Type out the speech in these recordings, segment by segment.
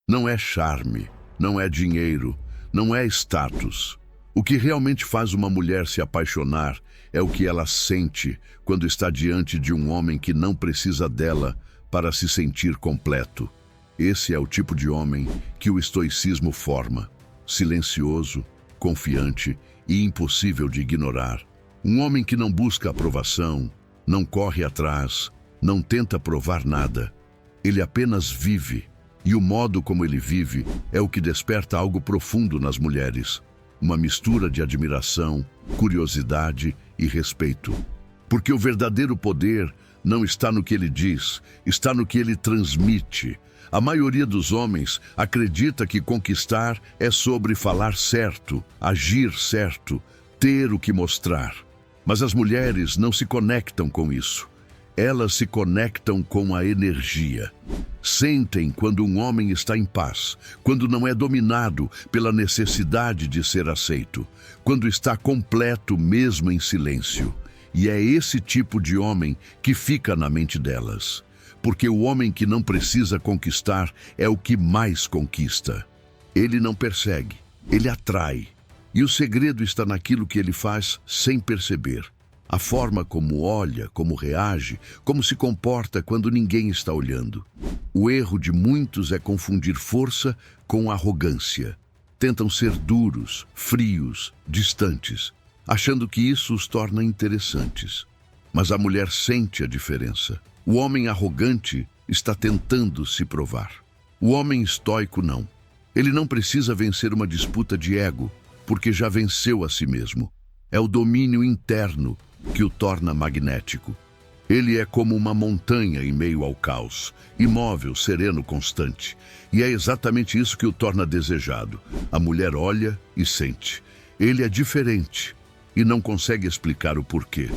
Não é charme, não é dinheiro, não é status. O que realmente faz uma mulher se apaixonar é o que ela sente quando está diante de um homem que não precisa dela para se sentir completo. Esse é o tipo de homem que o estoicismo forma: silencioso, confiante e impossível de ignorar. Um homem que não busca aprovação, não corre atrás, não tenta provar nada. Ele apenas vive, e o modo como ele vive é o que desperta algo profundo nas mulheres. Uma mistura de admiração, curiosidade e respeito. Porque o verdadeiro poder não está no que ele diz, está no que ele transmite. A maioria dos homens acredita que conquistar é sobre falar certo, agir certo, ter o que mostrar. Mas as mulheres não se conectam com isso. Elas se conectam com a energia. Sentem quando um homem está em paz, quando não é dominado pela necessidade de ser aceito, quando está completo mesmo em silêncio. E é esse tipo de homem que fica na mente delas. Porque o homem que não precisa conquistar é o que mais conquista. Ele não persegue, ele atrai. E o segredo está naquilo que ele faz sem perceber. A forma como olha, como reage, como se comporta quando ninguém está olhando. O erro de muitos é confundir força com arrogância. Tentam ser duros, frios, distantes, achando que isso os torna interessantes. Mas a mulher sente a diferença. O homem arrogante está tentando se provar. O homem estoico não. Ele não precisa vencer uma disputa de ego, porque já venceu a si mesmo. É o domínio interno que o torna magnético. Ele é como uma montanha em meio ao caos, imóvel, sereno, constante. E é exatamente isso que o torna desejado. A mulher olha e sente. Ele é diferente e não consegue explicar o porquê.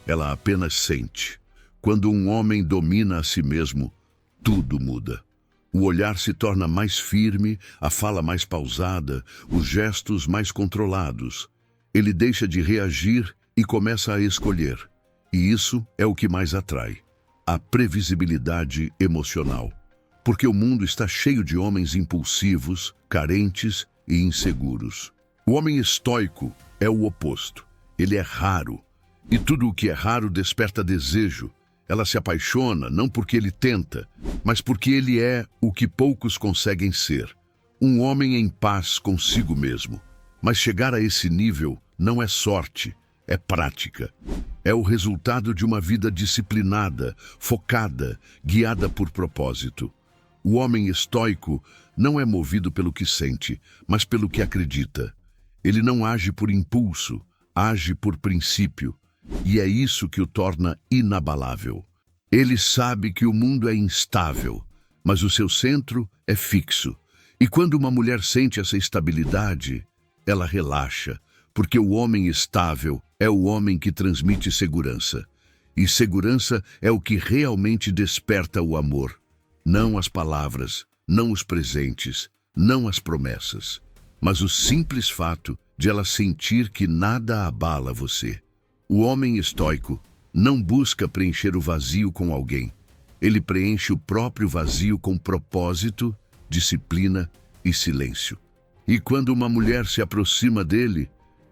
Ela apenas sente. Quando um homem domina a si mesmo, tudo muda. O olhar se torna mais firme, a fala mais pausada, os gestos mais controlados. Ele deixa de reagir e começa a escolher. E isso é o que mais atrai: a previsibilidade emocional. Porque o mundo está cheio de homens impulsivos, carentes e inseguros. O homem estoico é o oposto. Ele é raro. E tudo o que é raro desperta desejo. Ela se apaixona não porque ele tenta, mas porque ele é o que poucos conseguem ser. Um homem em paz consigo mesmo. Mas chegar a esse nível não é sorte, é prática. É o resultado de uma vida disciplinada, focada, guiada por propósito. O homem estoico não é movido pelo que sente, mas pelo que acredita. Ele não age por impulso, age por princípio. E é isso que o torna inabalável. Ele sabe que o mundo é instável, mas o seu centro é fixo. E quando uma mulher sente essa estabilidade, ela relaxa, porque o homem estável é o homem que transmite segurança. E segurança é o que realmente desperta o amor. Não as palavras, não os presentes, não as promessas, mas o simples fato de ela sentir que nada abala você. O homem estoico não busca preencher o vazio com alguém. Ele preenche o próprio vazio com propósito, disciplina e silêncio. E quando uma mulher se aproxima dele,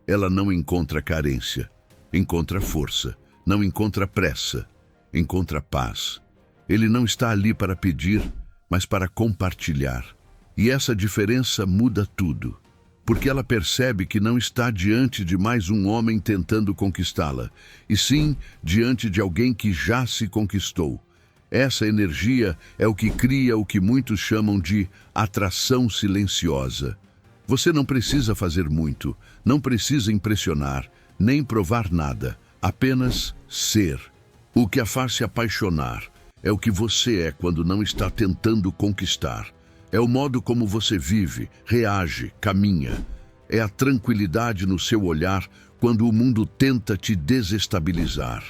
ela não encontra carência, encontra força, não encontra pressa, encontra paz. Ele não está ali para pedir, mas para compartilhar. E essa diferença muda tudo. Porque ela percebe que não está diante de mais um homem tentando conquistá-la, e sim diante de alguém que já se conquistou. Essa energia é o que cria o que muitos chamam de atração silenciosa. Você não precisa fazer muito, não precisa impressionar, nem provar nada, apenas ser. O que a faz se apaixonar é o que você é quando não está tentando conquistar. É o modo como você vive, reage, caminha. É a tranquilidade no seu olhar quando o mundo tenta te desestabilizar.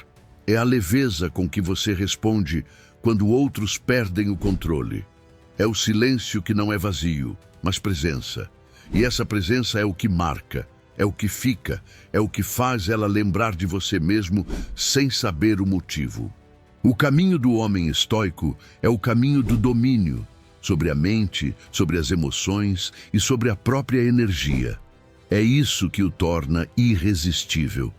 É a leveza com que você responde quando outros perdem o controle. É o silêncio que não é vazio, mas presença. E essa presença é o que marca, é o que fica, é o que faz ela lembrar de você mesmo sem saber o motivo. O caminho do homem estoico é o caminho do domínio. sobre a mente, sobre as emoções e sobre a própria energia. É isso que o torna irresistível.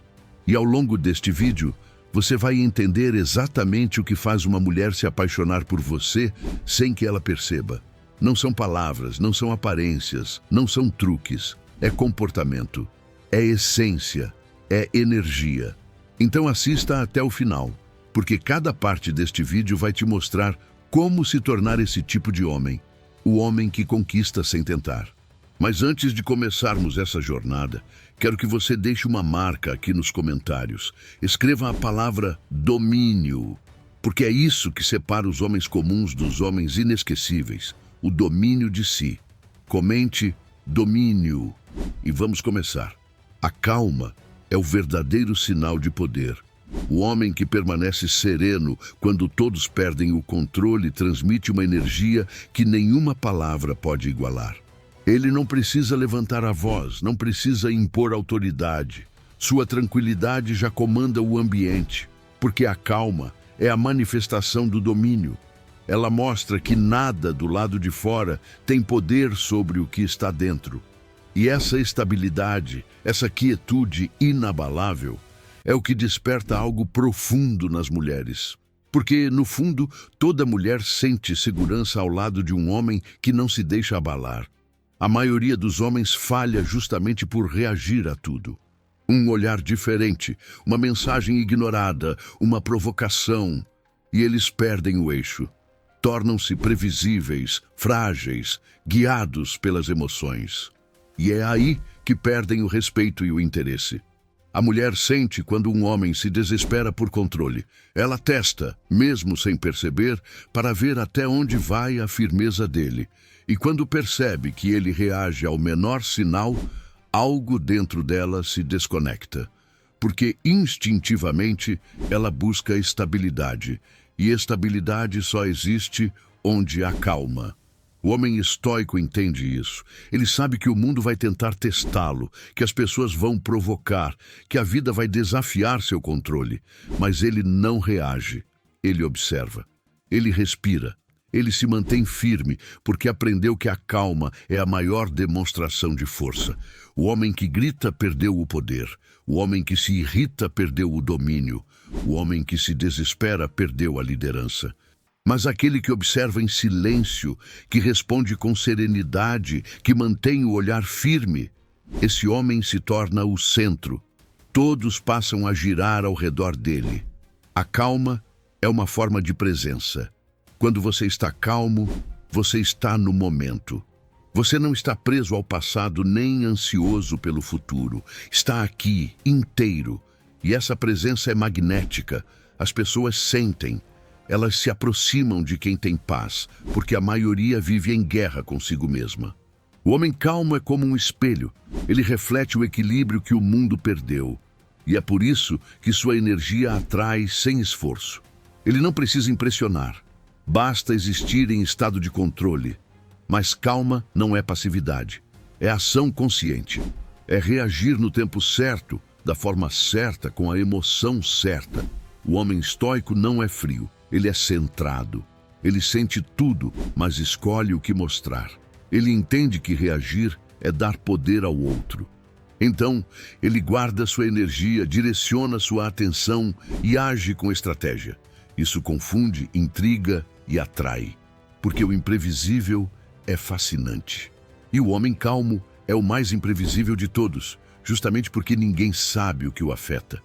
E ao longo deste vídeo, você vai entender exatamente o que faz uma mulher se apaixonar por você sem que ela perceba. Não são palavras, não são aparências, não são truques. É comportamento, é essência, é energia. Então assista até o final, porque cada parte deste vídeo vai te mostrar como se tornar esse tipo de homem, o homem que conquista sem tentar. Mas antes de começarmos essa jornada, quero que você deixe uma marca aqui nos comentários. Escreva a palavra domínio, porque é isso que separa os homens comuns dos homens inesquecíveis, o domínio de si. Comente domínio e vamos começar. A calma é o verdadeiro sinal de poder. O homem que permanece sereno quando todos perdem o controle transmite uma energia que nenhuma palavra pode igualar. Ele não precisa levantar a voz, não precisa impor autoridade. Sua tranquilidade já comanda o ambiente, porque a calma é a manifestação do domínio. Ela mostra que nada do lado de fora tem poder sobre o que está dentro. E essa estabilidade, essa quietude inabalável, é o que desperta algo profundo nas mulheres. Porque, no fundo, toda mulher sente segurança ao lado de um homem que não se deixa abalar. A maioria dos homens falha justamente por reagir a tudo. Um olhar diferente, uma mensagem ignorada, uma provocação, e eles perdem o eixo. Tornam-se previsíveis, frágeis, guiados pelas emoções. E é aí que perdem o respeito e o interesse. A mulher sente quando um homem se desespera por controle. Ela testa, mesmo sem perceber, para ver até onde vai a firmeza dele. E quando percebe que ele reage ao menor sinal, algo dentro dela se desconecta. Porque instintivamente ela busca estabilidade. E estabilidade só existe onde há calma. O homem estoico entende isso. Ele sabe que o mundo vai tentar testá-lo, que as pessoas vão provocar, que a vida vai desafiar seu controle. Mas ele não reage. Ele observa. Ele respira. Ele se mantém firme, porque aprendeu que a calma é a maior demonstração de força. O homem que grita perdeu o poder. O homem que se irrita perdeu o domínio. O homem que se desespera perdeu a liderança. Mas aquele que observa em silêncio, que responde com serenidade, que mantém o olhar firme, esse homem se torna o centro. Todos passam a girar ao redor dele. A calma é uma forma de presença. Quando você está calmo, você está no momento. Você não está preso ao passado nem ansioso pelo futuro. Está aqui, inteiro. E essa presença é magnética. As pessoas sentem. Elas se aproximam de quem tem paz, porque a maioria vive em guerra consigo mesma. O homem calmo é como um espelho. Ele reflete o equilíbrio que o mundo perdeu. E é por isso que sua energia atrai sem esforço. Ele não precisa impressionar. Basta existir em estado de controle. Mas calma não é passividade. É ação consciente. É reagir no tempo certo, da forma certa, com a emoção certa. O homem estoico não é frio. Ele é centrado. Ele sente tudo, mas escolhe o que mostrar. Ele entende que reagir é dar poder ao outro. Então, ele guarda sua energia, direciona sua atenção e age com estratégia. Isso confunde, intriga e atrai, porque o imprevisível é fascinante. E o homem calmo é o mais imprevisível de todos, justamente porque ninguém sabe o que o afeta.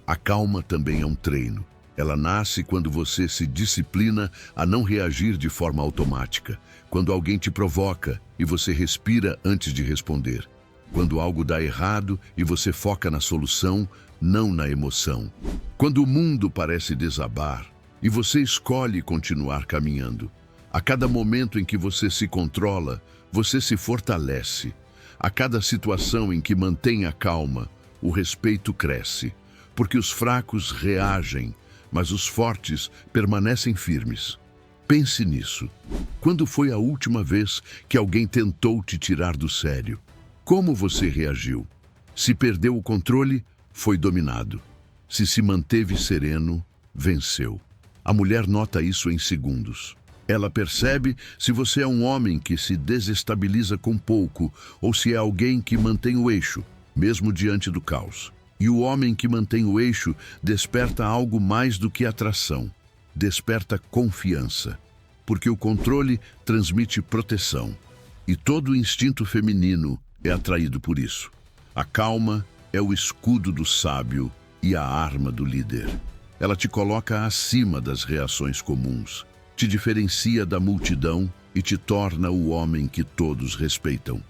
A calma também é um treino. Ela nasce quando você se disciplina a não reagir de forma automática, quando alguém te provoca e você respira antes de responder, quando algo dá errado e você foca na solução, não na emoção, quando o mundo parece desabar e você escolhe continuar caminhando. A cada momento em que você se controla, você se fortalece. A cada situação em que mantém a calma, o respeito cresce, porque os fracos reagem, mas os fortes permanecem firmes. Pense nisso. Quando foi a última vez que alguém tentou te tirar do sério? Como você reagiu? Se perdeu o controle, foi dominado. Se manteve sereno, venceu. A mulher nota isso em segundos. Ela percebe se você é um homem que se desestabiliza com pouco ou se é alguém que mantém o eixo, mesmo diante do caos. E o homem que mantém o eixo desperta algo mais do que atração. Desperta confiança, porque o controle transmite proteção. E todo o instinto feminino é atraído por isso. A calma é o escudo do sábio e a arma do líder. Ela te coloca acima das reações comuns, te diferencia da multidão e te torna o homem que todos respeitam.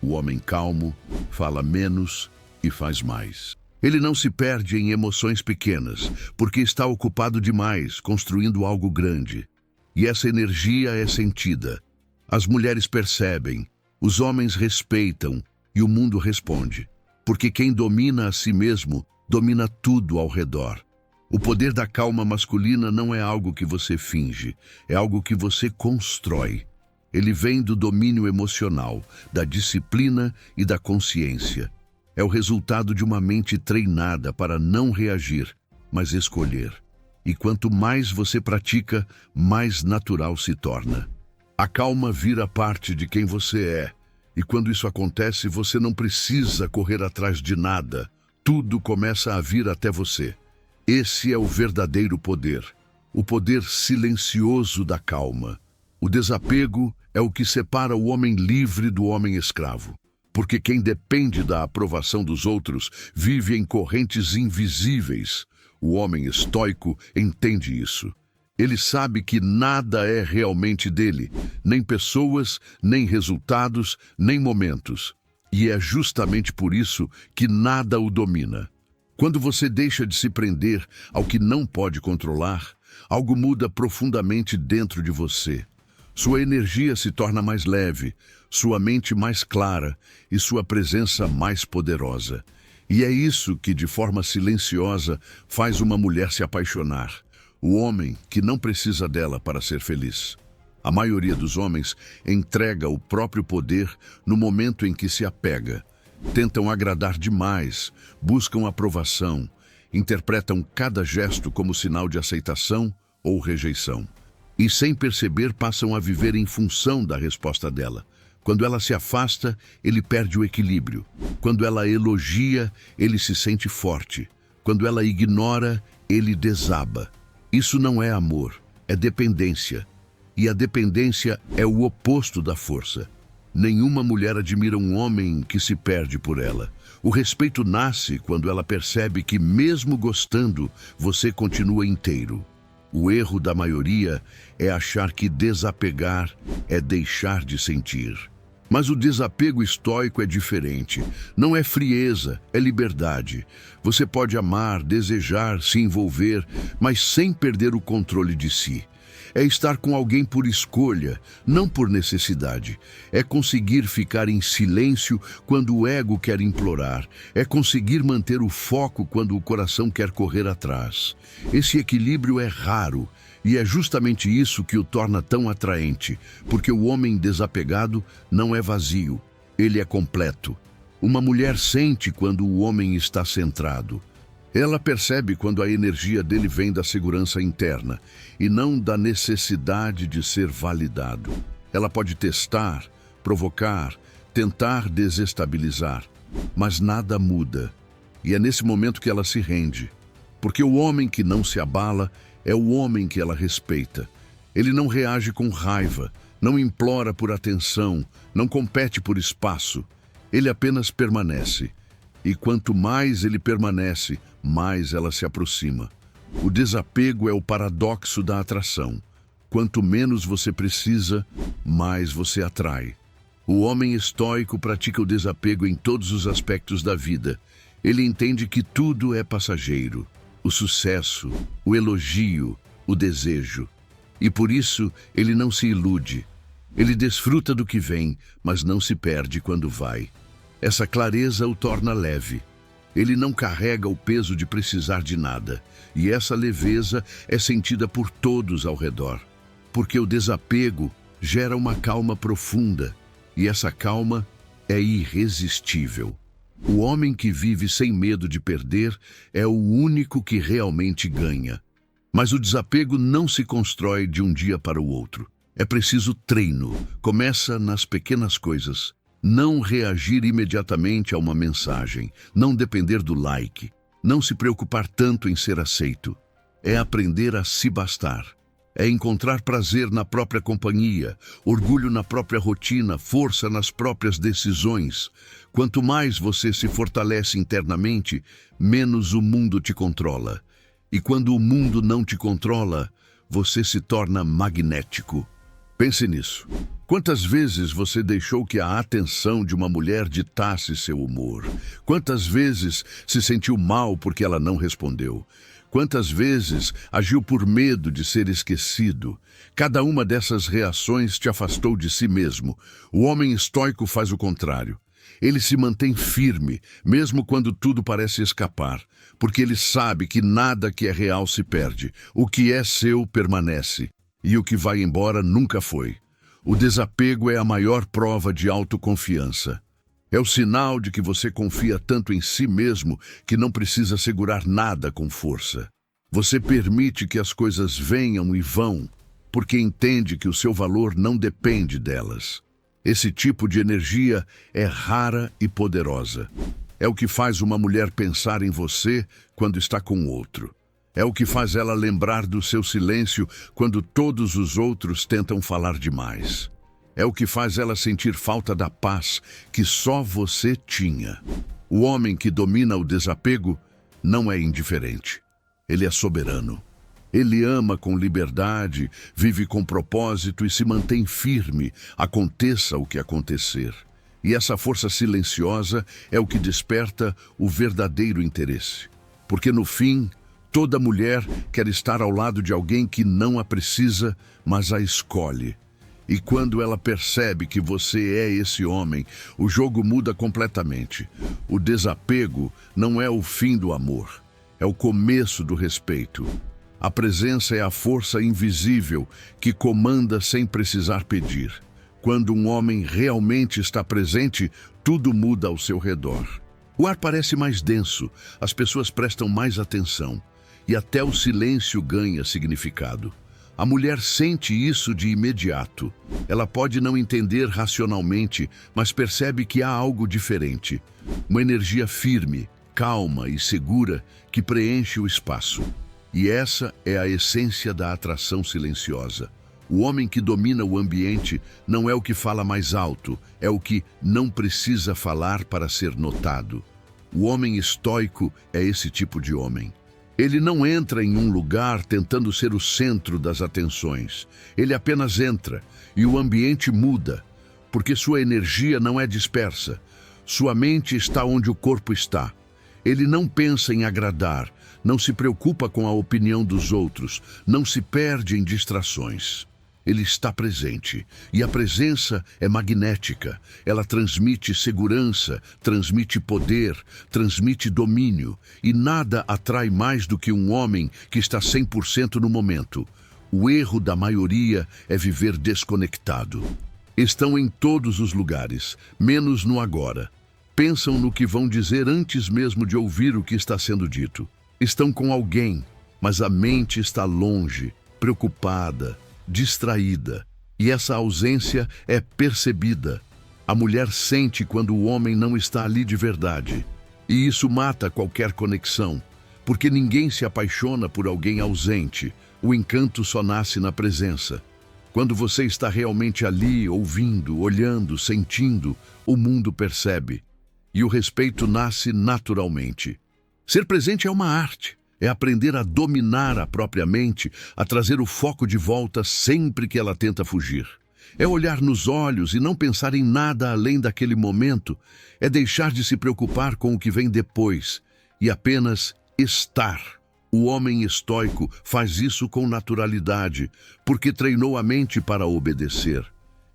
O homem calmo fala menos e faz mais. Ele não se perde em emoções pequenas, porque está ocupado demais construindo algo grande. E essa energia é sentida. As mulheres percebem, os homens respeitam e o mundo responde. Porque quem domina a si mesmo, domina tudo ao redor. O poder da calma masculina não é algo que você finge, é algo que você constrói. Ele vem do domínio emocional, da disciplina e da consciência. É o resultado de uma mente treinada para não reagir, mas escolher. E quanto mais você pratica, mais natural se torna. A calma vira parte de quem você é. E quando isso acontece, você não precisa correr atrás de nada. Tudo começa a vir até você. Esse é o verdadeiro poder. O poder silencioso da calma. O desapego é o que separa o homem livre do homem escravo. Porque quem depende da aprovação dos outros vive em correntes invisíveis. O homem estoico entende isso. Ele sabe que nada é realmente dele, nem pessoas, nem resultados, nem momentos. E é justamente por isso que nada o domina. Quando você deixa de se prender ao que não pode controlar, algo muda profundamente dentro de você. Sua energia se torna mais leve, sua mente mais clara e sua presença mais poderosa. E é isso que, de forma silenciosa, faz uma mulher se apaixonar. O homem que não precisa dela para ser feliz. A maioria dos homens entrega o próprio poder no momento em que se apega. Tentam agradar demais, buscam aprovação, interpretam cada gesto como sinal de aceitação ou rejeição. E sem perceber passam a viver em função da resposta dela. Quando ela se afasta, ele perde o equilíbrio. Quando ela elogia, ele se sente forte. Quando ela ignora, ele desaba. Isso não é amor, é dependência. E a dependência é o oposto da força. Nenhuma mulher admira um homem que se perde por ela. O respeito nasce quando ela percebe que, mesmo gostando, você continua inteiro. O erro da maioria é achar que desapegar é deixar de sentir. Mas o desapego estoico é diferente. Não é frieza, é liberdade. Você pode amar, desejar, se envolver, mas sem perder o controle de si. É estar com alguém por escolha, não por necessidade. É conseguir ficar em silêncio quando o ego quer implorar. É conseguir manter o foco quando o coração quer correr atrás. Esse equilíbrio é raro e é justamente isso que o torna tão atraente, porque o homem desapegado não é vazio, ele é completo. Uma mulher sente quando o homem está centrado. Ela percebe quando a energia dele vem da segurança interna e não da necessidade de ser validado. Ela pode testar, provocar, tentar desestabilizar, mas nada muda. E é nesse momento que ela se rende. Porque o homem que não se abala é o homem que ela respeita. Ele não reage com raiva, não implora por atenção, não compete por espaço. Ele apenas permanece. E quanto mais ele permanece, mais ela se aproxima. O desapego é o paradoxo da atração. Quanto menos você precisa, mais você atrai. O homem estoico pratica o desapego em todos os aspectos da vida. Ele entende que tudo é passageiro. O sucesso, o elogio, o desejo. E por isso ele não se ilude. Ele desfruta do que vem, mas não se perde quando vai. Essa clareza o torna leve. Ele não carrega o peso de precisar de nada. E essa leveza é sentida por todos ao redor. Porque o desapego gera uma calma profunda. E essa calma é irresistível. O homem que vive sem medo de perder é o único que realmente ganha. Mas o desapego não se constrói de um dia para o outro. É preciso treino. Começa nas pequenas coisas. Não reagir imediatamente a uma mensagem. Não depender do like. Não se preocupar tanto em ser aceito. É aprender a se bastar. É encontrar prazer na própria companhia, orgulho na própria rotina, força nas próprias decisões. Quanto mais você se fortalece internamente, menos o mundo te controla. E quando o mundo não te controla, você se torna magnético. Pense nisso. Quantas vezes você deixou que a atenção de uma mulher ditasse seu humor? Quantas vezes se sentiu mal porque ela não respondeu? Quantas vezes agiu por medo de ser esquecido? Cada uma dessas reações te afastou de si mesmo. O homem estoico faz o contrário. Ele se mantém firme, mesmo quando tudo parece escapar, porque ele sabe que nada que é real se perde. O que é seu permanece, e o que vai embora nunca foi. O desapego é a maior prova de autoconfiança. É o sinal de que você confia tanto em si mesmo que não precisa segurar nada com força. Você permite que as coisas venham e vão, porque entende que o seu valor não depende delas. Esse tipo de energia é rara e poderosa. É o que faz uma mulher pensar em você quando está com outro. É o que faz ela lembrar do seu silêncio quando todos os outros tentam falar demais. É o que faz ela sentir falta da paz que só você tinha. O homem que domina o desapego não é indiferente. Ele é soberano. Ele ama com liberdade, vive com propósito e se mantém firme, aconteça o que acontecer. E essa força silenciosa é o que desperta o verdadeiro interesse. Porque no fim, toda mulher quer estar ao lado de alguém que não a precisa, mas a escolhe. E quando ela percebe que você é esse homem, o jogo muda completamente. O desapego não é o fim do amor, é o começo do respeito. A presença é a força invisível que comanda sem precisar pedir. Quando um homem realmente está presente, tudo muda ao seu redor. O ar parece mais denso, as pessoas prestam mais atenção e até o silêncio ganha significado. A mulher sente isso de imediato. Ela pode não entender racionalmente, mas percebe que há algo diferente. Uma energia firme, calma e segura que preenche o espaço. E essa é a essência da atração silenciosa. O homem que domina o ambiente não é o que fala mais alto, é o que não precisa falar para ser notado. O homem estoico é esse tipo de homem. Ele não entra em um lugar tentando ser o centro das atenções. Ele apenas entra e o ambiente muda, porque sua energia não é dispersa. Sua mente está onde o corpo está. Ele não pensa em agradar, não se preocupa com a opinião dos outros, não se perde em distrações. Ele está presente, e a presença é magnética. Ela transmite segurança, transmite poder, transmite domínio, e nada atrai mais do que um homem que está 100% no momento. O erro da maioria é viver desconectado. Estão em todos os lugares, menos no agora. Pensam no que vão dizer antes mesmo de ouvir o que está sendo dito. Estão com alguém, mas a mente está longe, preocupada, distraída, e essa ausência é percebida. A mulher sente quando o homem não está ali de verdade, e isso mata qualquer conexão, porque ninguém se apaixona por alguém ausente. O encanto só nasce na presença. Quando você está realmente ali, ouvindo, olhando, sentindo, o mundo percebe, e o respeito nasce naturalmente. Ser presente é uma arte. É aprender a dominar a própria mente, a trazer o foco de volta sempre que ela tenta fugir. É olhar nos olhos e não pensar em nada além daquele momento. É deixar de se preocupar com o que vem depois e apenas estar. O homem estoico faz isso com naturalidade, porque treinou a mente para obedecer.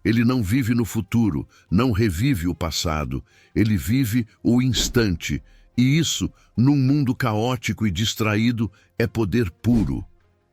Ele não vive no futuro, não revive o passado. Ele vive o instante. E isso, num mundo caótico e distraído, é poder puro.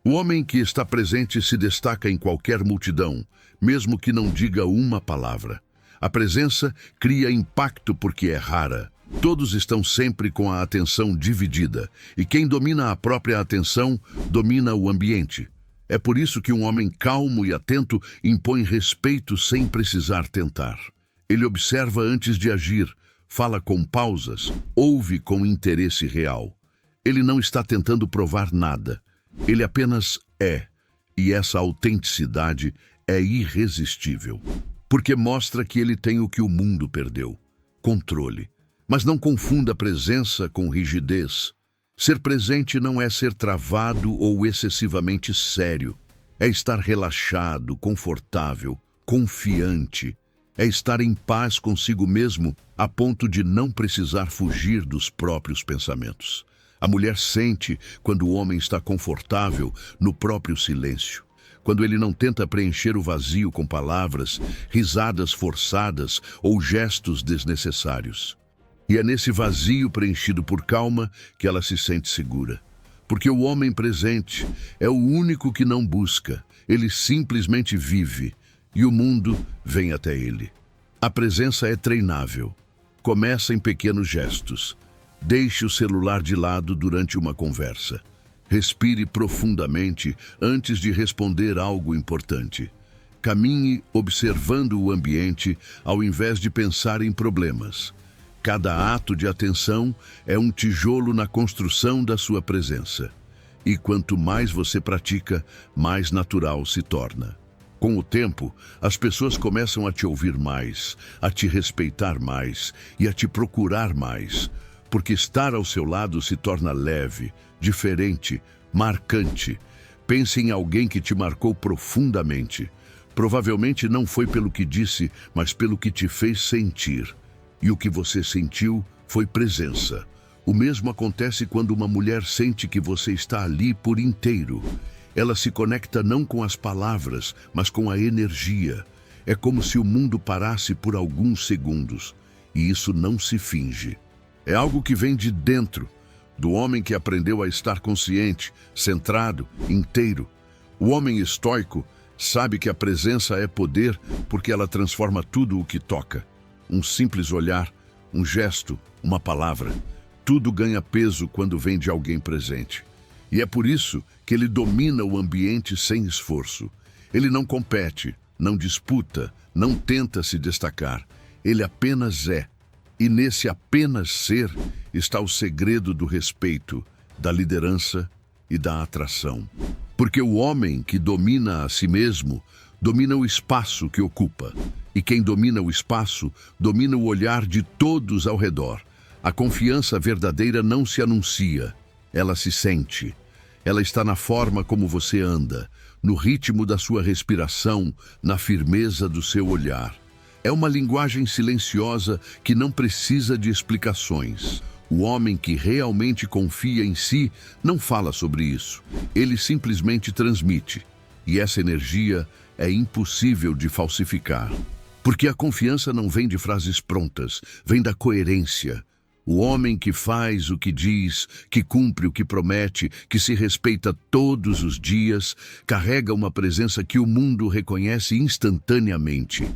O homem que está presente se destaca em qualquer multidão, mesmo que não diga uma palavra. A presença cria impacto porque é rara. Todos estão sempre com a atenção dividida, e quem domina a própria atenção, domina o ambiente. É por isso que um homem calmo e atento impõe respeito sem precisar tentar. Ele observa antes de agir, fala com pausas, ouve com interesse real. Ele não está tentando provar nada. Ele apenas é. E essa autenticidade é irresistível. Porque mostra que ele tem o que o mundo perdeu: controle. Mas não confunda presença com rigidez. Ser presente não é ser travado ou excessivamente sério. É estar relaxado, confortável, confiante. É estar em paz consigo mesmo a ponto de não precisar fugir dos próprios pensamentos. A mulher sente quando o homem está confortável no próprio silêncio. Quando ele não tenta preencher o vazio com palavras, risadas forçadas ou gestos desnecessários. E é nesse vazio preenchido por calma que ela se sente segura. Porque o homem presente é o único que não busca, ele simplesmente vive, e o mundo vem até ele. A presença é treinável. Começa em pequenos gestos. Deixe o celular de lado durante uma conversa. Respire profundamente antes de responder algo importante. Caminhe observando o ambiente ao invés de pensar em problemas. Cada ato de atenção é um tijolo na construção da sua presença. E quanto mais você pratica, mais natural se torna. Com o tempo, as pessoas começam a te ouvir mais, a te respeitar mais e a te procurar mais, porque estar ao seu lado se torna leve, diferente, marcante. Pense em alguém que te marcou profundamente. Provavelmente não foi pelo que disse, mas pelo que te fez sentir. E o que você sentiu foi presença. O mesmo acontece quando uma mulher sente que você está ali por inteiro. Ela se conecta não com as palavras, mas com a energia. É como se o mundo parasse por alguns segundos. E isso não se finge. É algo que vem de dentro, do homem que aprendeu a estar consciente, centrado, inteiro. O homem estoico sabe que a presença é poder porque ela transforma tudo o que toca. Um simples olhar, um gesto, uma palavra. Tudo ganha peso quando vem de alguém presente. E é por isso que ele domina o ambiente sem esforço. Ele não compete, não disputa, não tenta se destacar. Ele apenas é. E nesse apenas ser está o segredo do respeito, da liderança e da atração. Porque o homem que domina a si mesmo, domina o espaço que ocupa. E quem domina o espaço, domina o olhar de todos ao redor. A confiança verdadeira não se anuncia, ela se sente. Ela está na forma como você anda, no ritmo da sua respiração, na firmeza do seu olhar. É uma linguagem silenciosa que não precisa de explicações. O homem que realmente confia em si não fala sobre isso. Ele simplesmente transmite. E essa energia é impossível de falsificar. Porque a confiança não vem de frases prontas, vem da coerência. O homem que faz o que diz, que cumpre o que promete, que se respeita todos os dias, carrega uma presença que o mundo reconhece instantaneamente.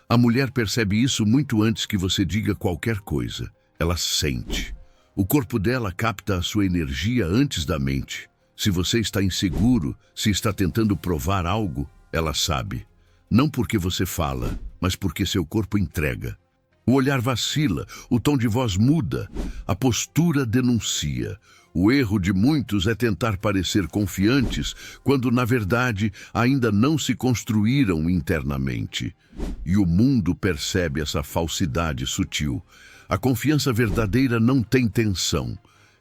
A mulher percebe isso muito antes que você diga qualquer coisa. Ela sente. O corpo dela capta a sua energia antes da mente. Se você está inseguro, se está tentando provar algo, ela sabe. Não porque você fala, mas porque seu corpo entrega. O olhar vacila, o tom de voz muda, a postura denuncia. O erro de muitos é tentar parecer confiantes, quando, na verdade, ainda não se construíram internamente. E o mundo percebe essa falsidade sutil. A confiança verdadeira não tem tensão.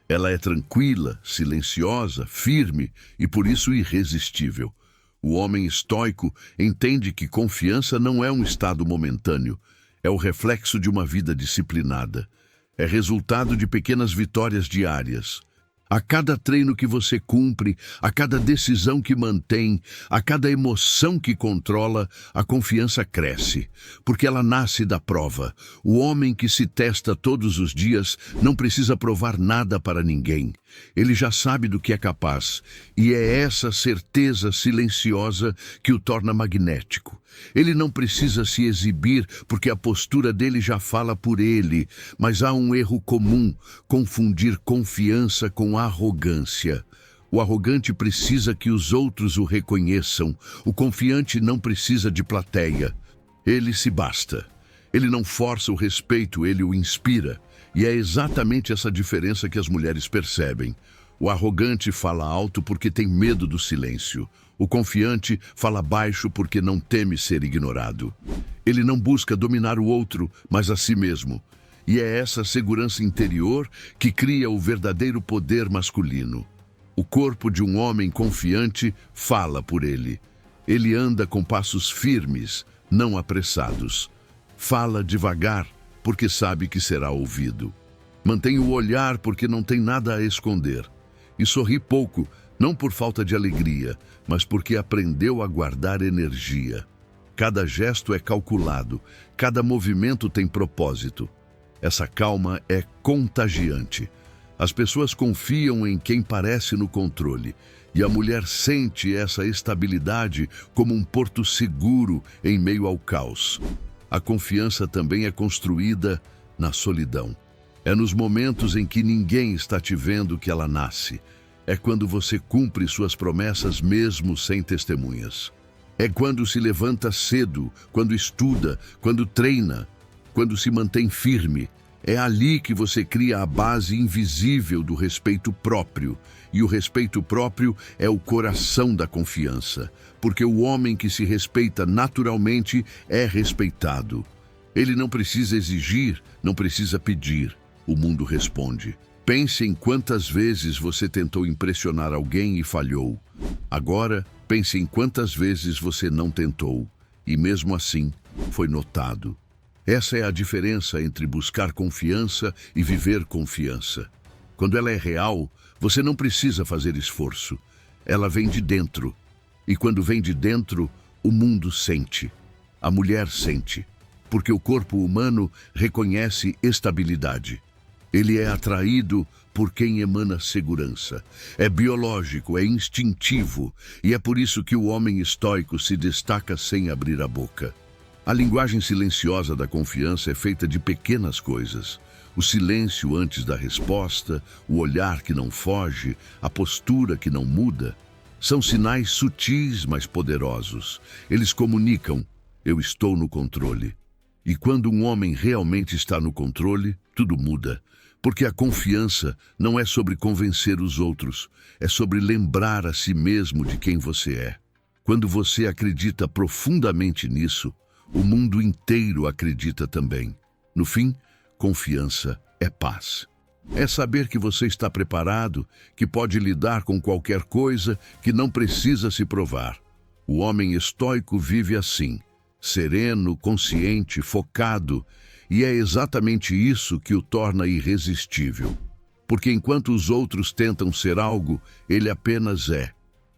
Ela é tranquila, silenciosa, firme e, por isso, irresistível. O homem estoico entende que confiança não é um estado momentâneo. É o reflexo de uma vida disciplinada. É resultado de pequenas vitórias diárias. A cada treino que você cumpre, a cada decisão que mantém, a cada emoção que controla, a confiança cresce, porque ela nasce da prova. O homem que se testa todos os dias não precisa provar nada para ninguém. Ele já sabe do que é capaz, e é essa certeza silenciosa que o torna magnético. Ele não precisa se exibir porque a postura dele já fala por ele, mas há um erro comum: confundir confiança com arrogância. O arrogante precisa que os outros o reconheçam. O confiante não precisa de plateia. Ele se basta. Ele não força o respeito, ele o inspira. E é exatamente essa diferença que as mulheres percebem. O arrogante fala alto porque tem medo do silêncio. O confiante fala baixo porque não teme ser ignorado. Ele não busca dominar o outro, mas a si mesmo. E é essa segurança interior que cria o verdadeiro poder masculino. O corpo de um homem confiante fala por ele. Ele anda com passos firmes, não apressados. Fala devagar, porque sabe que será ouvido. Mantém o olhar porque não tem nada a esconder. E sorri pouco, não por falta de alegria, mas porque aprendeu a guardar energia. Cada gesto é calculado, cada movimento tem propósito. Essa calma é contagiante. As pessoas confiam em quem parece no controle, e a mulher sente essa estabilidade como um porto seguro em meio ao caos. A confiança também é construída na solidão. É nos momentos em que ninguém está te vendo que ela nasce. É quando você cumpre suas promessas mesmo sem testemunhas. É quando se levanta cedo, quando estuda, quando treina, quando se mantém firme. É ali que você cria a base invisível do respeito próprio. E o respeito próprio é o coração da confiança. Porque o homem que se respeita naturalmente é respeitado. Ele não precisa exigir, não precisa pedir. O mundo responde. Pense em quantas vezes você tentou impressionar alguém e falhou. Agora, pense em quantas vezes você não tentou. E mesmo assim, foi notado. Essa é a diferença entre buscar confiança e viver confiança. Quando ela é real, você não precisa fazer esforço. Ela vem de dentro. E quando vem de dentro, o mundo sente. A mulher sente. Porque o corpo humano reconhece estabilidade. Ele é atraído por quem emana segurança. É biológico, é instintivo. E é por isso que o homem estoico se destaca sem abrir a boca. A linguagem silenciosa da confiança é feita de pequenas coisas. O silêncio antes da resposta, o olhar que não foge, a postura que não muda. São sinais sutis, mas poderosos. Eles comunicam: eu estou no controle. E quando um homem realmente está no controle, tudo muda. Porque a confiança não é sobre convencer os outros, é sobre lembrar a si mesmo de quem você é. Quando você acredita profundamente nisso, o mundo inteiro acredita também. No fim, confiança é paz. É saber que você está preparado, que pode lidar com qualquer coisa, que não precisa se provar. O homem estoico vive assim, sereno, consciente, focado, e é exatamente isso que o torna irresistível. Porque enquanto os outros tentam ser algo, ele apenas é.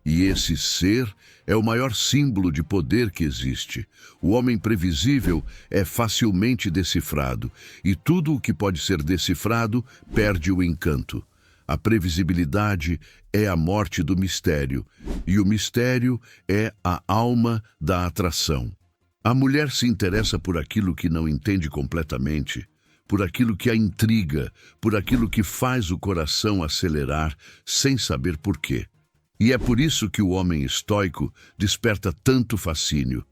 E esse ser é o maior símbolo de poder que existe. O homem previsível é facilmente decifrado, e tudo o que pode ser decifrado perde o encanto. A previsibilidade é a morte do mistério, e o mistério é a alma da atração. A mulher se interessa por aquilo que não entende completamente, por aquilo que a intriga, por aquilo que faz o coração acelerar sem saber por quê. E é por isso que o homem estoico desperta tanto fascínio,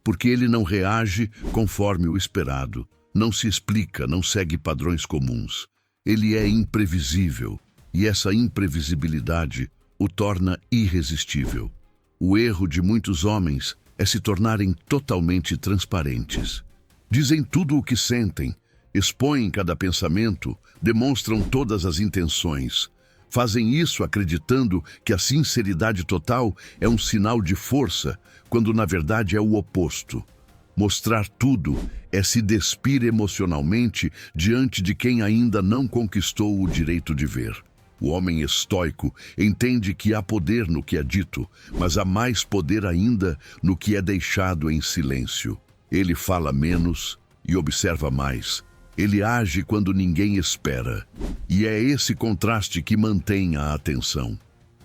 porque ele não reage conforme o esperado, não se explica, não segue padrões comuns. Ele é imprevisível, e essa imprevisibilidade o torna irresistível. O erro de muitos homens é se tornarem totalmente transparentes. Dizem tudo o que sentem, expõem cada pensamento, demonstram todas as intenções. Fazem isso acreditando que a sinceridade total é um sinal de força, quando na verdade é o oposto. Mostrar tudo é se despir emocionalmente diante de quem ainda não conquistou o direito de ver. O homem estoico entende que há poder no que é dito, mas há mais poder ainda no que é deixado em silêncio. Ele fala menos e observa mais. Ele age quando ninguém espera. E é esse contraste que mantém a atenção.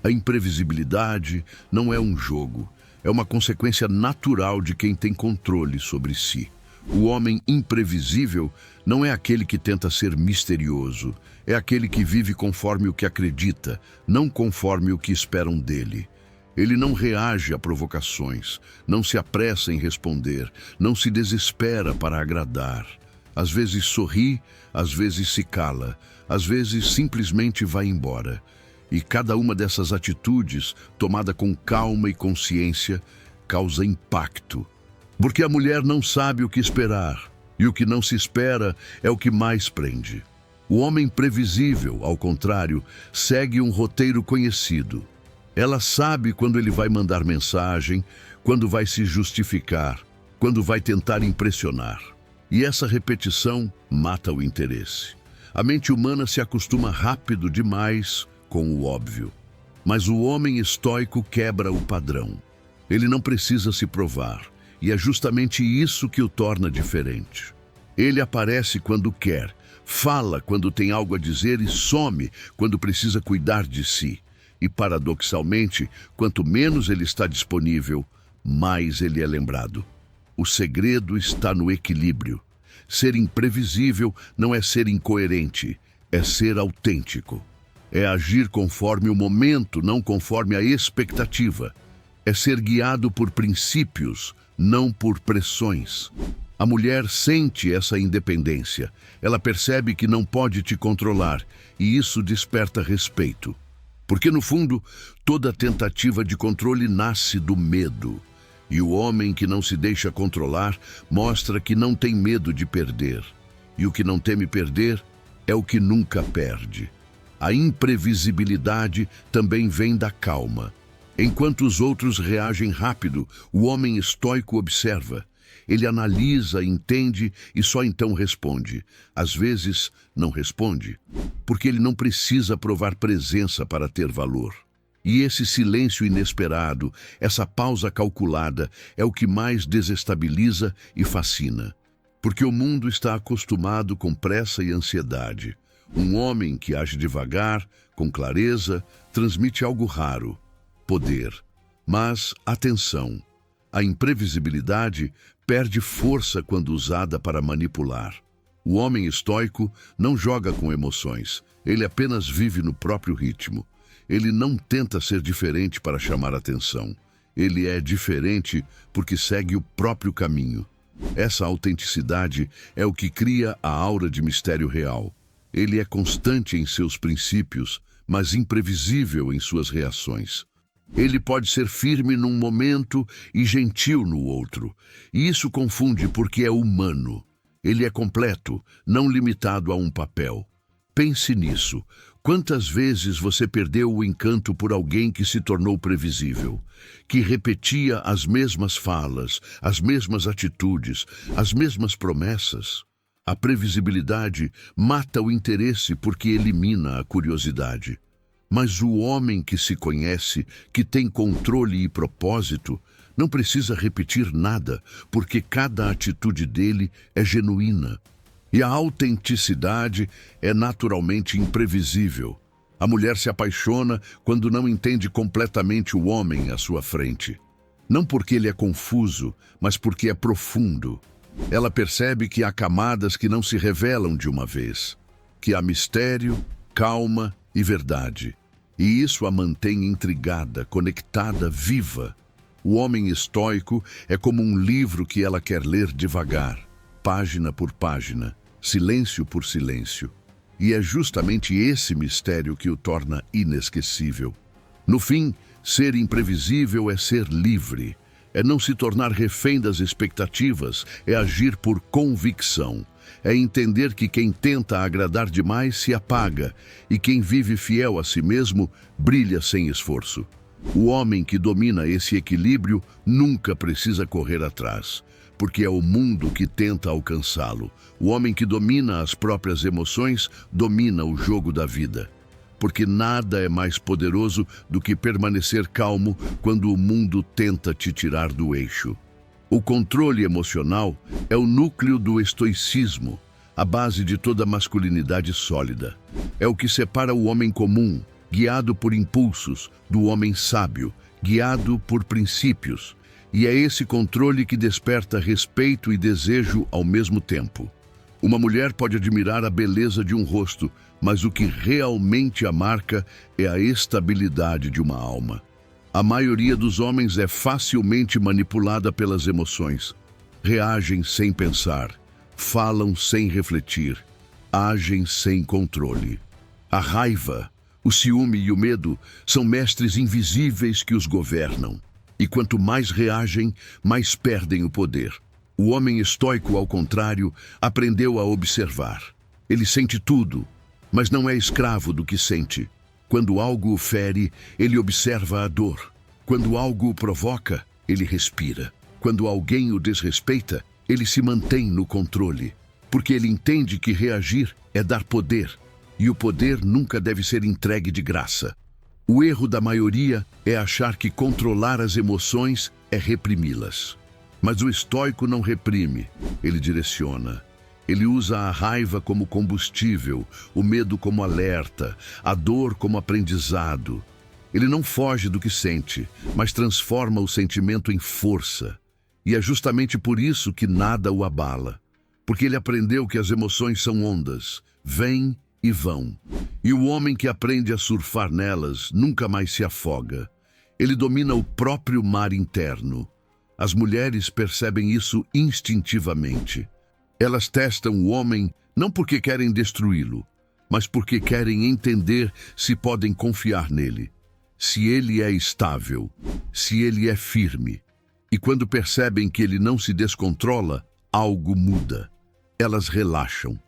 A imprevisibilidade não é um jogo, é uma consequência natural de quem tem controle sobre si. O homem imprevisível não é aquele que tenta ser misterioso, é aquele que vive conforme o que acredita, não conforme o que esperam dele. Ele não reage a provocações, não se apressa em responder, não se desespera para agradar. Às vezes sorri, às vezes se cala, às vezes simplesmente vai embora. E cada uma dessas atitudes, tomada com calma e consciência, causa impacto. Porque a mulher não sabe o que esperar, e o que não se espera é o que mais prende. O homem previsível, ao contrário, segue um roteiro conhecido. Ela sabe quando ele vai mandar mensagem, quando vai se justificar, quando vai tentar impressionar. E essa repetição mata o interesse. A mente humana se acostuma rápido demais com o óbvio. Mas o homem estoico quebra o padrão. Ele não precisa se provar, e é justamente isso que o torna diferente. Ele aparece quando quer, fala quando tem algo a dizer e some quando precisa cuidar de si. E, paradoxalmente, quanto menos ele está disponível, mais ele é lembrado. O segredo está no equilíbrio. Ser imprevisível não é ser incoerente, é ser autêntico. É agir conforme o momento, não conforme a expectativa. É ser guiado por princípios, não por pressões. A mulher sente essa independência. Ela percebe que não pode te controlar, e isso desperta respeito. Porque, no fundo, toda tentativa de controle nasce do medo. E o homem que não se deixa controlar mostra que não tem medo de perder. E o que não teme perder é o que nunca perde. A imprevisibilidade também vem da calma. Enquanto os outros reagem rápido, o homem estoico observa. Ele analisa, entende e só então responde. Às vezes, não responde, porque ele não precisa provar presença para ter valor. E esse silêncio inesperado, essa pausa calculada, é o que mais desestabiliza e fascina. Porque o mundo está acostumado com pressa e ansiedade. Um homem que age devagar, com clareza, transmite algo raro: poder. Mas, atenção, a imprevisibilidade perde força quando usada para manipular. O homem estoico não joga com emoções, ele apenas vive no próprio ritmo. Ele não tenta ser diferente para chamar atenção. Ele é diferente porque segue o próprio caminho. Essa autenticidade é o que cria a aura de mistério real. Ele é constante em seus princípios, mas imprevisível em suas reações. Ele pode ser firme num momento e gentil no outro. E isso confunde porque é humano. Ele é completo, não limitado a um papel. Pense nisso. Quantas vezes você perdeu o encanto por alguém que se tornou previsível, que repetia as mesmas falas, as mesmas atitudes, as mesmas promessas? A previsibilidade mata o interesse porque elimina a curiosidade. Mas o homem que se conhece, que tem controle e propósito, não precisa repetir nada, porque cada atitude dele é genuína. E a autenticidade é naturalmente imprevisível. A mulher se apaixona quando não entende completamente o homem à sua frente. Não porque ele é confuso, mas porque é profundo. Ela percebe que há camadas que não se revelam de uma vez, que há mistério, calma e verdade. E isso a mantém intrigada, conectada, viva. O homem estoico é como um livro que ela quer ler devagar, página por página, silêncio por silêncio. E é justamente esse mistério que o torna inesquecível. No fim, ser imprevisível é ser livre, é não se tornar refém das expectativas, é agir por convicção. É entender que quem tenta agradar demais se apaga e quem vive fiel a si mesmo brilha sem esforço. O homem que domina esse equilíbrio nunca precisa correr atrás, porque é o mundo que tenta alcançá-lo. O homem que domina as próprias emoções domina o jogo da vida. Porque nada é mais poderoso do que permanecer calmo quando o mundo tenta te tirar do eixo. O controle emocional é o núcleo do estoicismo, a base de toda masculinidade sólida. É o que separa o homem comum, guiado por impulsos, do homem sábio, guiado por princípios. E é esse controle que desperta respeito e desejo ao mesmo tempo. Uma mulher pode admirar a beleza de um rosto, mas o que realmente a marca é a estabilidade de uma alma. A maioria dos homens é facilmente manipulada pelas emoções. Reagem sem pensar, falam sem refletir, agem sem controle. A raiva, o ciúme e o medo são mestres invisíveis que os governam. E quanto mais reagem, mais perdem o poder. O homem estoico, ao contrário, aprendeu a observar. Ele sente tudo, mas não é escravo do que sente. Quando algo o fere, ele observa a dor. Quando algo o provoca, ele respira. Quando alguém o desrespeita, ele se mantém no controle, porque ele entende que reagir é dar poder, e o poder nunca deve ser entregue de graça. O erro da maioria é achar que controlar as emoções é reprimi-las. Mas o estoico não reprime, ele direciona. Ele usa a raiva como combustível, o medo como alerta, a dor como aprendizado. Ele não foge do que sente, mas transforma o sentimento em força. E é justamente por isso que nada o abala. Porque ele aprendeu que as emoções são ondas, vêm e vão. E o homem que aprende a surfar nelas nunca mais se afoga. Ele domina o próprio mar interno. As mulheres percebem isso instintivamente. Elas testam o homem não porque querem destruí-lo, mas porque querem entender se podem confiar nele, se ele é estável, se ele é firme. E quando percebem que ele não se descontrola, algo muda. Elas relaxam,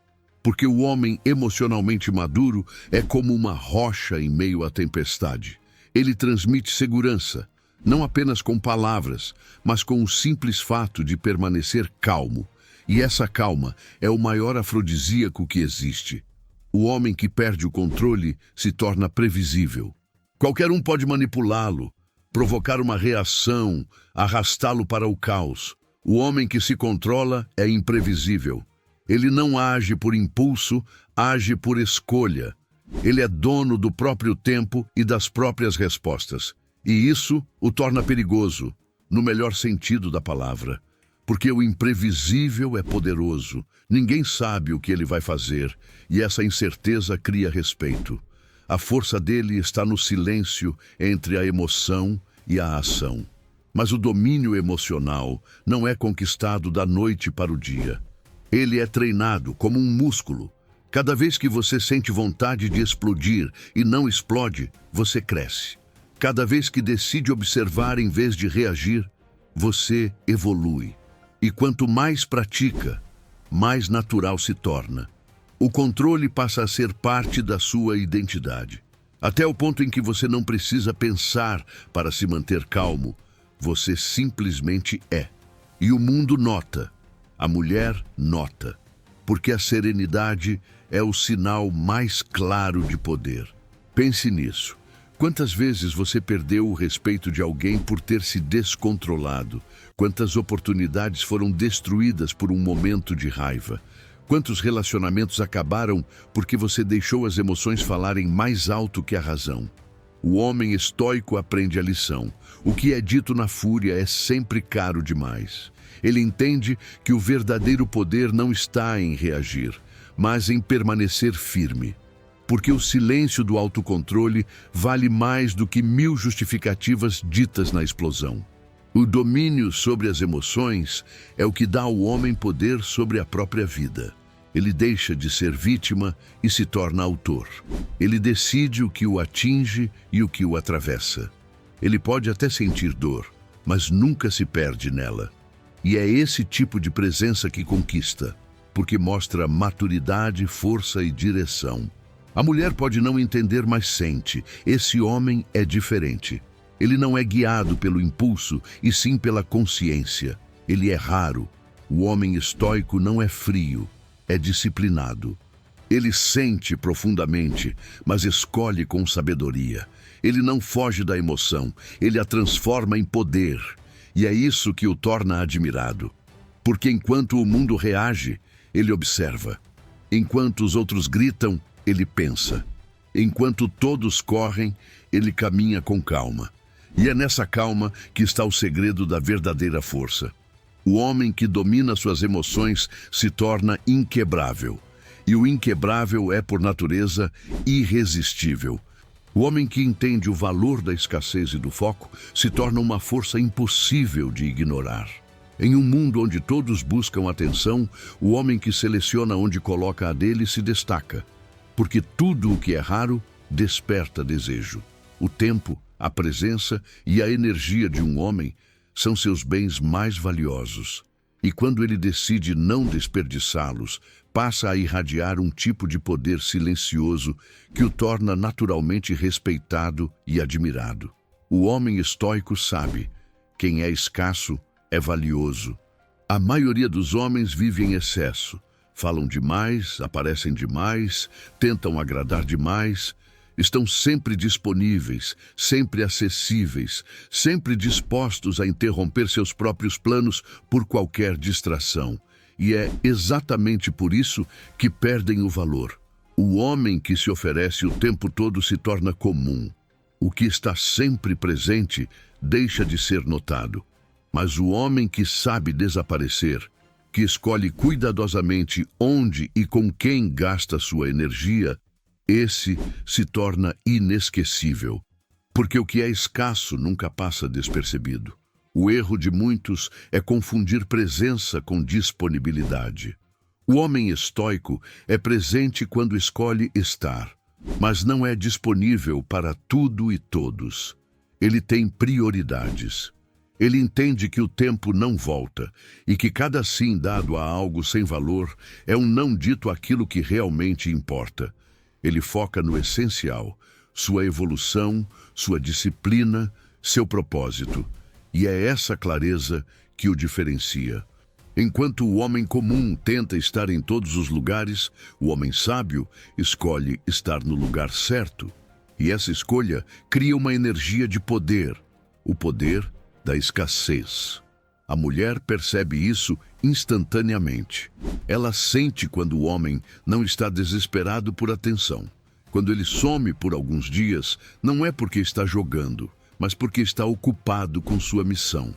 porque o homem emocionalmente maduro é como uma rocha em meio à tempestade. Ele transmite segurança, não apenas com palavras, mas com o simples fato de permanecer calmo. E essa calma é o maior afrodisíaco que existe. O homem que perde o controle se torna previsível. Qualquer um pode manipulá-lo, provocar uma reação, arrastá-lo para o caos. O homem que se controla é imprevisível. Ele não age por impulso, age por escolha. Ele é dono do próprio tempo e das próprias respostas. E isso o torna perigoso, no melhor sentido da palavra. Porque o imprevisível é poderoso. Ninguém sabe o que ele vai fazer, e essa incerteza cria respeito. A força dele está no silêncio entre a emoção e a ação. Mas o domínio emocional não é conquistado da noite para o dia. Ele é treinado como um músculo. Cada vez que você sente vontade de explodir e não explode, você cresce. Cada vez que decide observar em vez de reagir, você evolui. E quanto mais pratica, mais natural se torna. O controle passa a ser parte da sua identidade. Até o ponto em que você não precisa pensar para se manter calmo. Você simplesmente é. E o mundo nota. A mulher nota. Porque a serenidade é o sinal mais claro de poder. Pense nisso. Quantas vezes você perdeu o respeito de alguém por ter se descontrolado? Quantas oportunidades foram destruídas por um momento de raiva? Quantos relacionamentos acabaram porque você deixou as emoções falarem mais alto que a razão? O homem estoico aprende a lição. O que é dito na fúria é sempre caro demais. Ele entende que o verdadeiro poder não está em reagir, mas em permanecer firme. Porque o silêncio do autocontrole vale mais do que 1000 justificativas ditas na explosão. O domínio sobre as emoções é o que dá ao homem poder sobre a própria vida. Ele deixa de ser vítima e se torna autor. Ele decide o que o atinge e o que o atravessa. Ele pode até sentir dor, mas nunca se perde nela. E é esse tipo de presença que conquista, porque mostra maturidade, força e direção. A mulher pode não entender, mas sente. Esse homem é diferente. Ele não é guiado pelo impulso, e sim pela consciência. Ele é raro. O homem estoico não é frio, é disciplinado. Ele sente profundamente, mas escolhe com sabedoria. Ele não foge da emoção, ele a transforma em poder. E é isso que o torna admirado. Porque enquanto o mundo reage, ele observa. Enquanto os outros gritam, ele pensa. Enquanto todos correm, ele caminha com calma. E é nessa calma que está o segredo da verdadeira força. O homem que domina suas emoções se torna inquebrável. E o inquebrável é, por natureza, irresistível. O homem que entende o valor da escassez e do foco se torna uma força impossível de ignorar. Em um mundo onde todos buscam atenção, o homem que seleciona onde coloca a dele se destaca. Porque tudo o que é raro desperta desejo. O tempo, a presença e a energia de um homem são seus bens mais valiosos. E quando ele decide não desperdiçá-los, passa a irradiar um tipo de poder silencioso que o torna naturalmente respeitado e admirado. O homem estoico sabe: quem é escasso é valioso. A maioria dos homens vive em excesso. Falam demais, aparecem demais, tentam agradar demais. Estão sempre disponíveis, sempre acessíveis, sempre dispostos a interromper seus próprios planos por qualquer distração. E é exatamente por isso que perdem o valor. O homem que se oferece o tempo todo se torna comum. O que está sempre presente deixa de ser notado. Mas o homem que sabe desaparecer, que escolhe cuidadosamente onde e com quem gasta sua energia, esse se torna inesquecível, porque o que é escasso nunca passa despercebido. O erro de muitos é confundir presença com disponibilidade. O homem estoico é presente quando escolhe estar, mas não é disponível para tudo e todos. Ele tem prioridades. Ele entende que o tempo não volta e que cada sim dado a algo sem valor é um não dito àquilo que realmente importa. Ele foca no essencial, sua evolução, sua disciplina, seu propósito. E é essa clareza que o diferencia. Enquanto o homem comum tenta estar em todos os lugares, o homem sábio escolhe estar no lugar certo. E essa escolha cria uma energia de poder, o poder da escassez. A mulher percebe isso instantaneamente. Ela sente quando o homem não está desesperado por atenção. Quando ele some por alguns dias, não é porque está jogando, mas porque está ocupado com sua missão.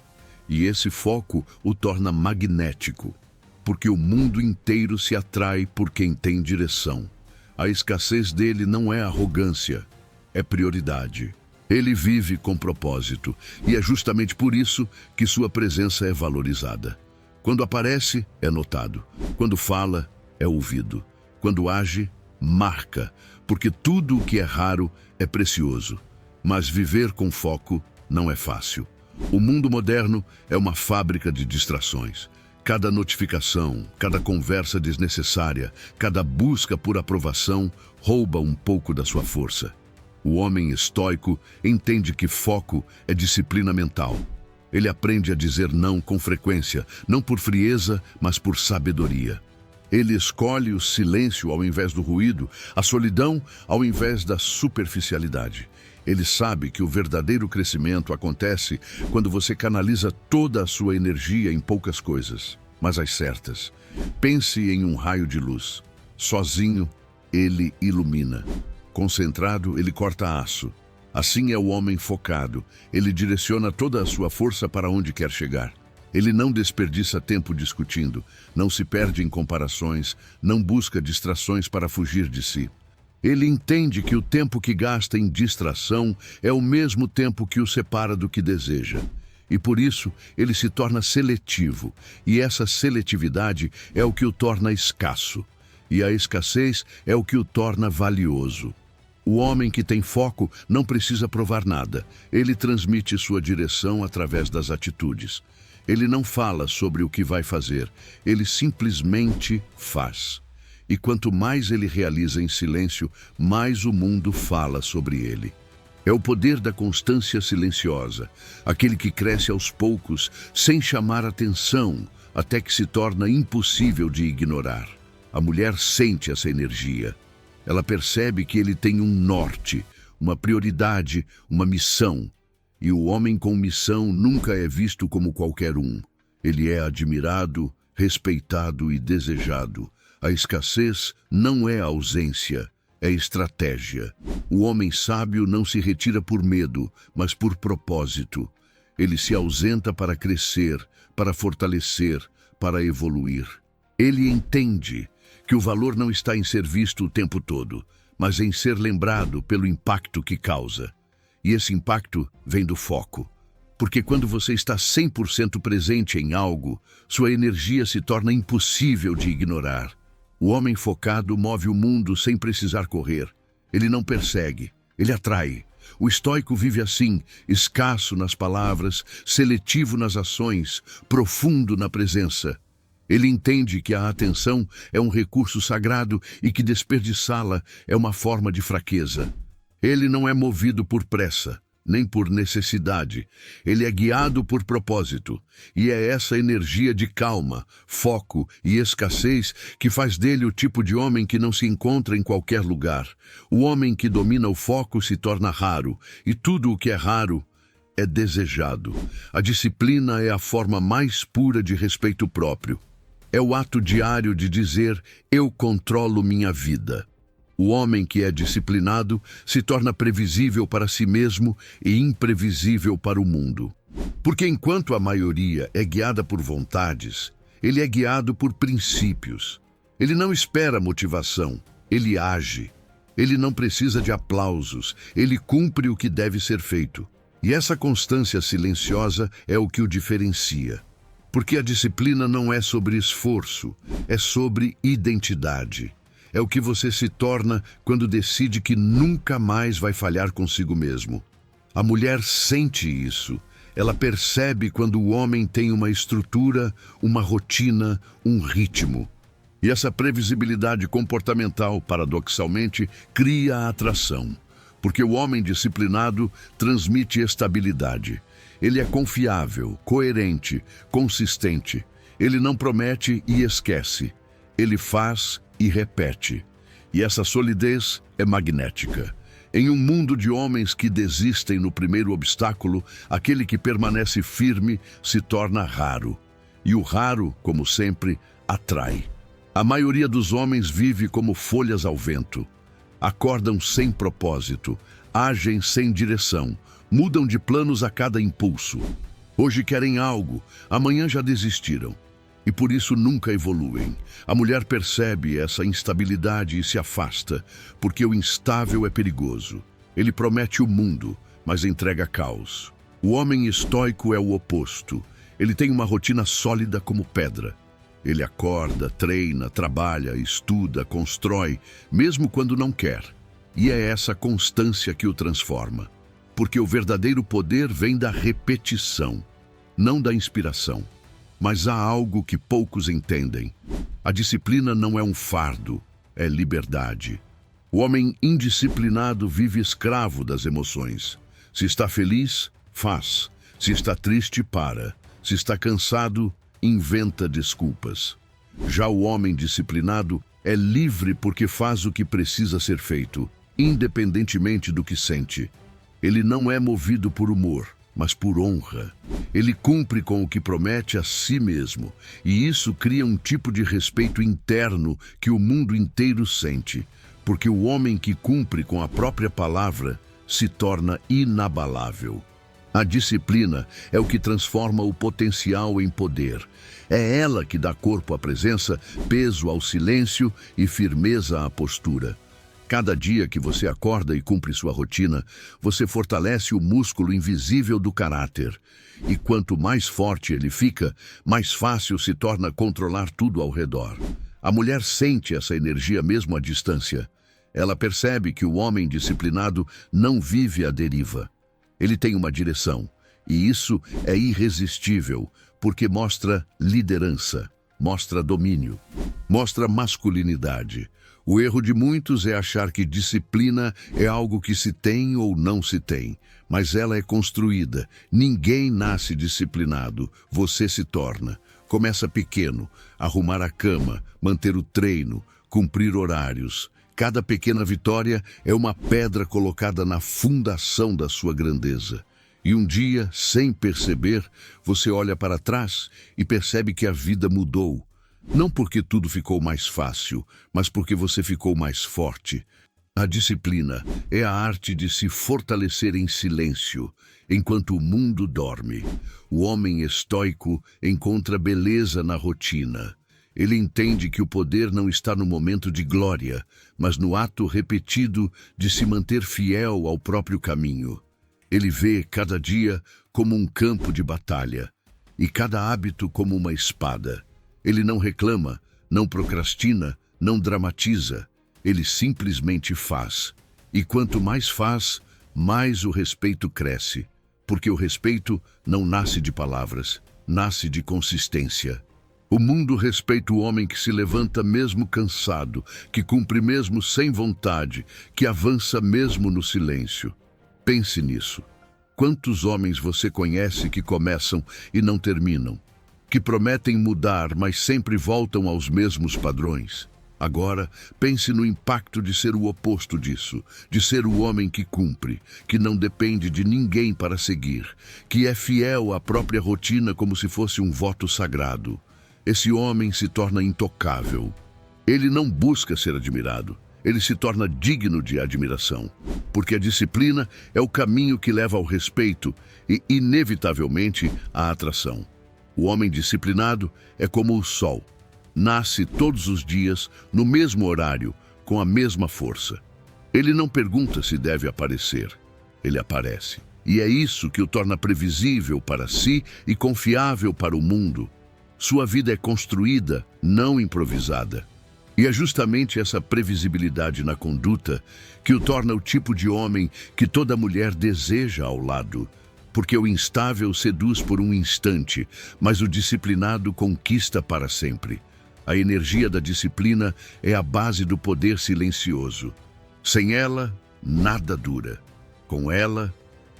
E esse foco o torna magnético, porque o mundo inteiro se atrai por quem tem direção. A escassez dele não é arrogância, é prioridade. Ele vive com propósito, e é justamente por isso que sua presença é valorizada. Quando aparece, é notado. Quando fala, é ouvido. Quando age, marca, porque tudo o que é raro é precioso. Mas viver com foco não é fácil. O mundo moderno é uma fábrica de distrações. Cada notificação, cada conversa desnecessária, cada busca por aprovação rouba um pouco da sua força. O homem estoico entende que foco é disciplina mental. Ele aprende a dizer não com frequência, não por frieza, mas por sabedoria. Ele escolhe o silêncio ao invés do ruído, a solidão ao invés da superficialidade. Ele sabe que o verdadeiro crescimento acontece quando você canaliza toda a sua energia em poucas coisas, mas as certas. Pense em um raio de luz. Sozinho, ele ilumina. Concentrado, ele corta aço. Assim é o homem focado. Ele direciona toda a sua força para onde quer chegar. Ele não desperdiça tempo discutindo, não se perde em comparações, não busca distrações para fugir de si. Ele entende que o tempo que gasta em distração é o mesmo tempo que o separa do que deseja. E por isso, ele se torna seletivo. E essa seletividade é o que o torna escasso. E a escassez é o que o torna valioso. O homem que tem foco não precisa provar nada. Ele transmite sua direção através das atitudes. Ele não fala sobre o que vai fazer. Ele simplesmente faz. E quanto mais ele realiza em silêncio, mais o mundo fala sobre ele. É o poder da constância silenciosa, aquele que cresce aos poucos, sem chamar atenção, até que se torna impossível de ignorar. A mulher sente essa energia. Ela percebe que ele tem um norte, uma prioridade, uma missão. E o homem com missão nunca é visto como qualquer um. Ele é admirado, respeitado e desejado. A escassez não é ausência, é estratégia. O homem sábio não se retira por medo, mas por propósito. Ele se ausenta para crescer, para fortalecer, para evoluir. Ele entende que o valor não está em ser visto o tempo todo, mas em ser lembrado pelo impacto que causa. E esse impacto vem do foco. Porque quando você está 100% presente em algo, sua energia se torna impossível de ignorar. O homem focado move o mundo sem precisar correr. Ele não persegue, ele atrai. O estoico vive assim, escasso nas palavras, seletivo nas ações, profundo na presença. Ele entende que a atenção é um recurso sagrado e que desperdiçá-la é uma forma de fraqueza. Ele não é movido por pressa, nem por necessidade. Ele é guiado por propósito. E é essa energia de calma, foco e escassez que faz dele o tipo de homem que não se encontra em qualquer lugar. O homem que domina o foco se torna raro, e tudo o que é raro é desejado. A disciplina é a forma mais pura de respeito próprio. É o ato diário de dizer: eu controlo minha vida. O homem que é disciplinado se torna previsível para si mesmo e imprevisível para o mundo. Porque enquanto a maioria é guiada por vontades, ele é guiado por princípios. Ele não espera motivação, ele age. Ele não precisa de aplausos, ele cumpre o que deve ser feito. E essa constância silenciosa é o que o diferencia. Porque a disciplina não é sobre esforço, é sobre identidade. É o que você se torna quando decide que nunca mais vai falhar consigo mesmo. A mulher sente isso. Ela percebe quando o homem tem uma estrutura, uma rotina, um ritmo. E essa previsibilidade comportamental, paradoxalmente, cria a atração. Porque o homem disciplinado transmite estabilidade. Ele é confiável, coerente, consistente. Ele não promete e esquece. Ele faz e repete. E essa solidez é magnética. Em um mundo de homens que desistem no primeiro obstáculo, aquele que permanece firme se torna raro. E o raro, como sempre, atrai. A maioria dos homens vive como folhas ao vento. Acordam sem propósito, agem sem direção, mudam de planos a cada impulso. Hoje querem algo, amanhã já desistiram. E por isso nunca evoluem. A mulher percebe essa instabilidade e se afasta, porque o instável é perigoso. Ele promete o mundo, mas entrega caos. O homem estoico é o oposto. Ele tem uma rotina sólida como pedra. Ele acorda, treina, trabalha, estuda, constrói, mesmo quando não quer. E é essa constância que o transforma. Porque o verdadeiro poder vem da repetição, não da inspiração. Mas há algo que poucos entendem. A disciplina não é um fardo, é liberdade. O homem indisciplinado vive escravo das emoções. Se está feliz, faz. Se está triste, para. Se está cansado, inventa desculpas. Já o homem disciplinado é livre porque faz o que precisa ser feito, independentemente do que sente. Ele não é movido por humor, mas por honra. Ele cumpre com o que promete a si mesmo, e isso cria um tipo de respeito interno que o mundo inteiro sente, porque o homem que cumpre com a própria palavra se torna inabalável. A disciplina é o que transforma o potencial em poder. É ela que dá corpo à presença, peso ao silêncio e firmeza à postura. Cada dia que você acorda e cumpre sua rotina, você fortalece o músculo invisível do caráter. E quanto mais forte ele fica, mais fácil se torna controlar tudo ao redor. A mulher sente essa energia mesmo à distância. Ela percebe que o homem disciplinado não vive à deriva. Ele tem uma direção, e isso é irresistível, porque mostra liderança, mostra domínio, mostra masculinidade. O erro de muitos é achar que disciplina é algo que se tem ou não se tem, mas ela é construída. Ninguém nasce disciplinado, você se torna. Começa pequeno, arrumar a cama, manter o treino, cumprir horários. Cada pequena vitória é uma pedra colocada na fundação da sua grandeza. E um dia, sem perceber, você olha para trás e percebe que a vida mudou. Não porque tudo ficou mais fácil, mas porque você ficou mais forte. A disciplina é a arte de se fortalecer em silêncio, enquanto o mundo dorme. O homem estoico encontra beleza na rotina. Ele entende que o poder não está no momento de glória, mas no ato repetido de se manter fiel ao próprio caminho. Ele vê cada dia como um campo de batalha, e cada hábito como uma espada. Ele não reclama, não procrastina, não dramatiza. Ele simplesmente faz. E quanto mais faz, mais o respeito cresce. Porque o respeito não nasce de palavras, nasce de consistência. O mundo respeita o homem que se levanta mesmo cansado, que cumpre mesmo sem vontade, que avança mesmo no silêncio. Pense nisso. Quantos homens você conhece que começam e não terminam? Que prometem mudar, mas sempre voltam aos mesmos padrões? Agora, pense no impacto de ser o oposto disso, de ser o homem que cumpre, que não depende de ninguém para seguir, que é fiel à própria rotina como se fosse um voto sagrado. Esse homem se torna intocável. Ele não busca ser admirado, ele se torna digno de admiração, porque a disciplina é o caminho que leva ao respeito e, inevitavelmente, à atração. O homem disciplinado é como o sol. Nasce todos os dias, no mesmo horário, com a mesma força. Ele não pergunta se deve aparecer. Ele aparece. E é isso que o torna previsível para si e confiável para o mundo. Sua vida é construída, não improvisada. E é justamente essa previsibilidade na conduta que o torna o tipo de homem que toda mulher deseja ao lado. Porque o instável seduz por um instante, mas o disciplinado conquista para sempre. A energia da disciplina é a base do poder silencioso. Sem ela, nada dura. Com ela,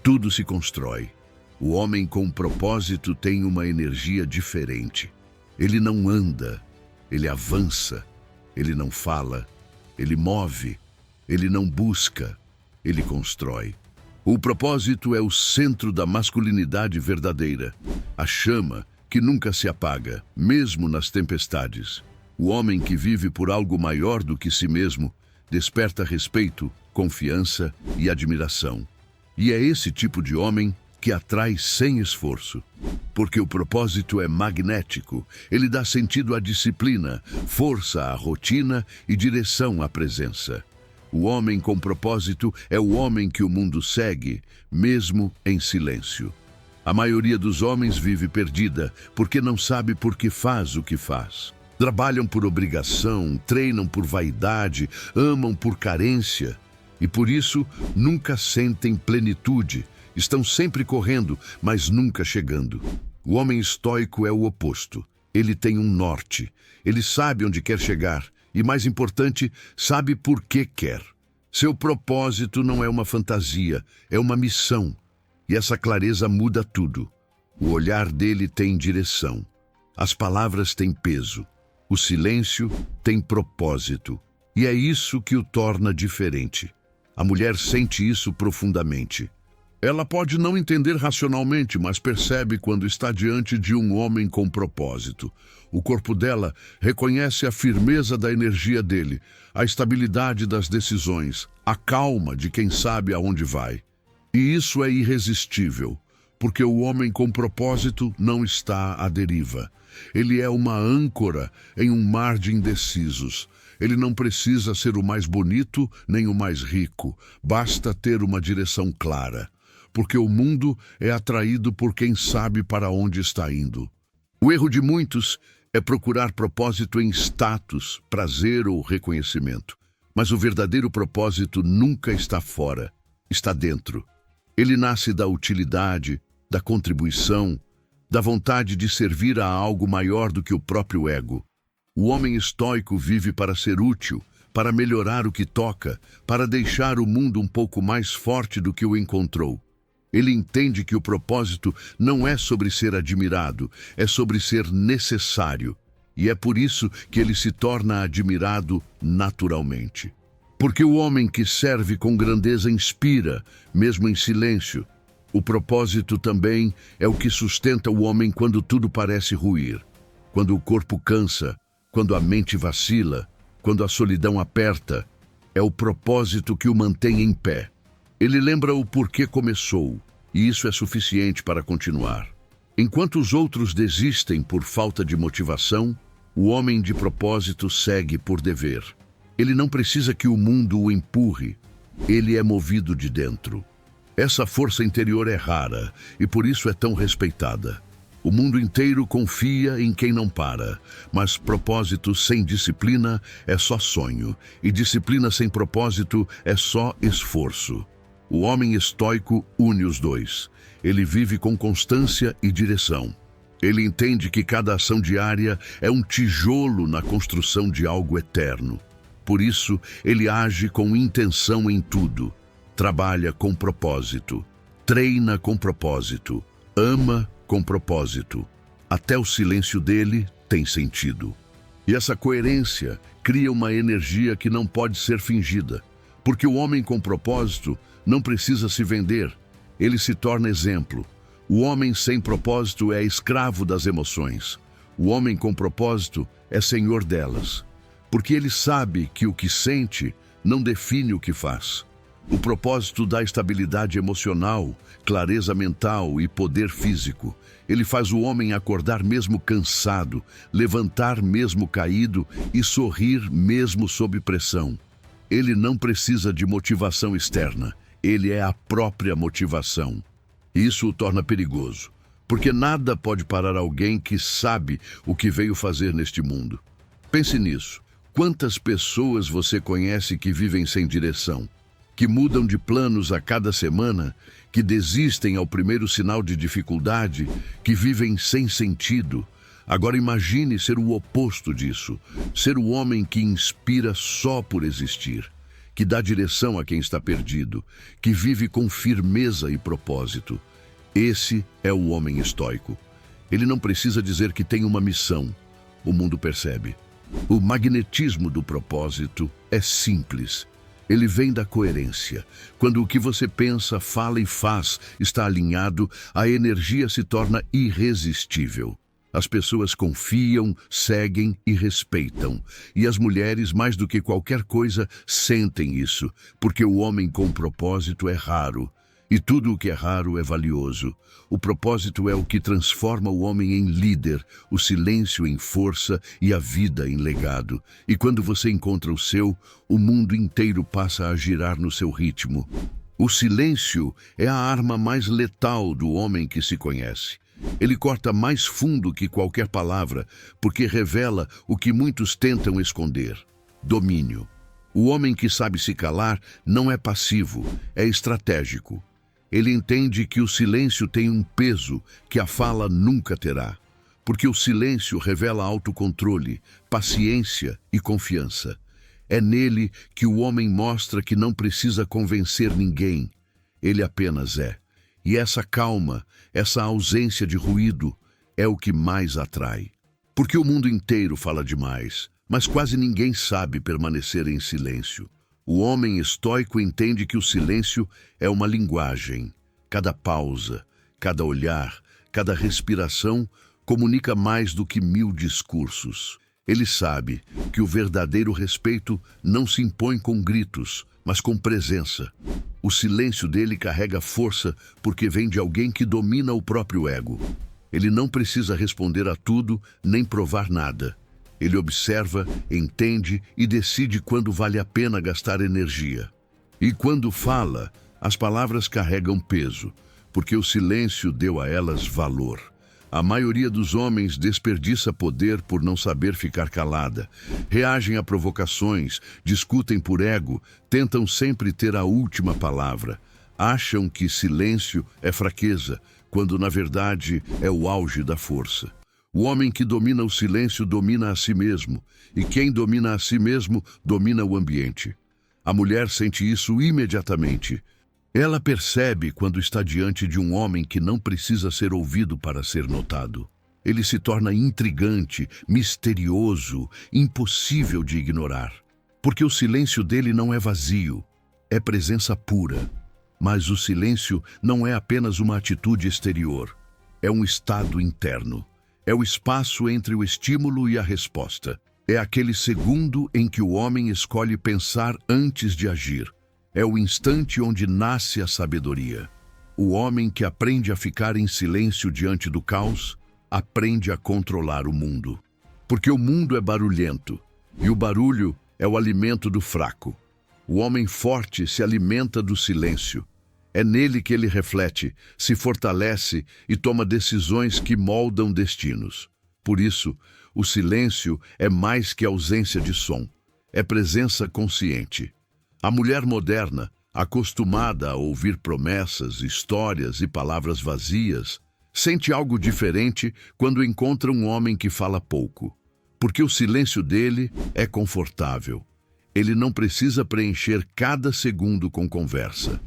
tudo se constrói. O homem com propósito tem uma energia diferente. Ele não anda, ele avança. Ele não fala, ele move. Ele não busca, ele constrói. O propósito é o centro da masculinidade verdadeira. A chama que nunca se apaga, mesmo nas tempestades. O homem que vive por algo maior do que si mesmo desperta respeito, confiança e admiração. E é esse tipo de homem que atrai sem esforço. Porque o propósito é magnético, ele dá sentido à disciplina, força à rotina e direção à presença. O homem com propósito é o homem que o mundo segue, mesmo em silêncio. A maioria dos homens vive perdida, porque não sabe por que faz o que faz. Trabalham por obrigação, treinam por vaidade, amam por carência. E por isso nunca sentem plenitude. Estão sempre correndo, mas nunca chegando. O homem estoico é o oposto. Ele tem um norte. Ele sabe onde quer chegar. E, mais importante, sabe por que quer. Seu propósito não é uma fantasia, é uma missão. E essa clareza muda tudo. O olhar dele tem direção. As palavras têm peso. O silêncio tem propósito. E é isso que o torna diferente. A mulher sente isso profundamente. Ela pode não entender racionalmente, mas percebe quando está diante de um homem com propósito. O corpo dela reconhece a firmeza da energia dele, a estabilidade das decisões, a calma de quem sabe aonde vai. E isso é irresistível, porque o homem com propósito não está à deriva. Ele é uma âncora em um mar de indecisos. Ele não precisa ser o mais bonito nem o mais rico, basta ter uma direção clara. Porque o mundo é atraído por quem sabe para onde está indo. O erro de muitos é procurar propósito em status, prazer ou reconhecimento. Mas o verdadeiro propósito nunca está fora, está dentro. Ele nasce da utilidade, da contribuição, da vontade de servir a algo maior do que o próprio ego. O homem estoico vive para ser útil, para melhorar o que toca, para deixar o mundo um pouco mais forte do que o encontrou. Ele entende que o propósito não é sobre ser admirado, é sobre ser necessário. E é por isso que ele se torna admirado naturalmente. Porque o homem que serve com grandeza inspira, mesmo em silêncio. O propósito também é o que sustenta o homem quando tudo parece ruir. Quando o corpo cansa, quando a mente vacila, quando a solidão aperta. É o propósito que o mantém em pé. Ele lembra o porquê começou, e isso é suficiente para continuar. Enquanto os outros desistem por falta de motivação, o homem de propósito segue por dever. Ele não precisa que o mundo o empurre, ele é movido de dentro. Essa força interior é rara e por isso é tão respeitada. O mundo inteiro confia em quem não para, mas propósito sem disciplina é só sonho, e disciplina sem propósito é só esforço. O homem estoico une os dois. Ele vive com constância e direção. Ele entende que cada ação diária é um tijolo na construção de algo eterno. Por isso, ele age com intenção em tudo. Trabalha com propósito, treina com propósito, ama com propósito. Até o silêncio dele tem sentido. E essa coerência cria uma energia que não pode ser fingida, porque o homem com propósito não precisa se vender, ele se torna exemplo. O homem sem propósito é escravo das emoções. O homem com propósito é senhor delas, porque ele sabe que o que sente não define o que faz. O propósito dá estabilidade emocional, clareza mental e poder físico. Ele faz o homem acordar mesmo cansado, levantar mesmo caído e sorrir mesmo sob pressão. Ele não precisa de motivação externa, ele é a própria motivação. Isso o torna perigoso, porque nada pode parar alguém que sabe o que veio fazer neste mundo. Pense nisso. Quantas pessoas você conhece que vivem sem direção? Que mudam de planos a cada semana, que desistem ao primeiro sinal de dificuldade, que vivem sem sentido. Agora imagine ser o oposto disso, ser o homem que inspira só por existir, que dá direção a quem está perdido, que vive com firmeza e propósito. Esse é o homem estoico. Ele não precisa dizer que tem uma missão. O mundo percebe. O magnetismo do propósito é simples. Ele vem da coerência. Quando o que você pensa, fala e faz está alinhado, a energia se torna irresistível. As pessoas confiam, seguem e respeitam. E as mulheres, mais do que qualquer coisa, sentem isso, porque o homem com propósito é raro. E tudo o que é raro é valioso. O propósito é o que transforma o homem em líder, o silêncio em força e a vida em legado. E quando você encontra o seu, o mundo inteiro passa a girar no seu ritmo. O silêncio é a arma mais letal do homem que se conhece. Ele corta mais fundo que qualquer palavra, porque revela o que muitos tentam esconder: domínio. O homem que sabe se calar não é passivo, é estratégico. Ele entende que o silêncio tem um peso que a fala nunca terá, porque o silêncio revela autocontrole, paciência e confiança. É nele que o homem mostra que não precisa convencer ninguém, ele apenas é. E essa calma, essa ausência de ruído, é o que mais atrai. Porque o mundo inteiro fala demais, mas quase ninguém sabe permanecer em silêncio. O homem estoico entende que o silêncio é uma linguagem. Cada pausa, cada olhar, cada respiração comunica mais do que 1000 discursos. Ele sabe que o verdadeiro respeito não se impõe com gritos, mas com presença. O silêncio dele carrega força porque vem de alguém que domina o próprio ego. Ele não precisa responder a tudo nem provar nada. Ele observa, entende e decide quando vale a pena gastar energia. E quando fala, as palavras carregam peso, porque o silêncio deu a elas valor. A maioria dos homens desperdiça poder por não saber ficar calada. Reagem a provocações, discutem por ego, tentam sempre ter a última palavra. Acham que silêncio é fraqueza, quando na verdade é o auge da força. O homem que domina o silêncio domina a si mesmo, e quem domina a si mesmo domina o ambiente. A mulher sente isso imediatamente. Ela percebe quando está diante de um homem que não precisa ser ouvido para ser notado. Ele se torna intrigante, misterioso, impossível de ignorar. Porque o silêncio dele não é vazio, é presença pura. Mas o silêncio não é apenas uma atitude exterior, é um estado interno. É o espaço entre o estímulo e a resposta. É aquele segundo em que o homem escolhe pensar antes de agir. É o instante onde nasce a sabedoria. O homem que aprende a ficar em silêncio diante do caos, aprende a controlar o mundo. Porque o mundo é barulhento, e o barulho é o alimento do fraco. O homem forte se alimenta do silêncio. É nele que ele reflete, se fortalece e toma decisões que moldam destinos. Por isso, o silêncio é mais que ausência de som, é presença consciente. A mulher moderna, acostumada a ouvir promessas, histórias e palavras vazias, sente algo diferente quando encontra um homem que fala pouco, porque o silêncio dele é confortável. Ele não precisa preencher cada segundo com conversa.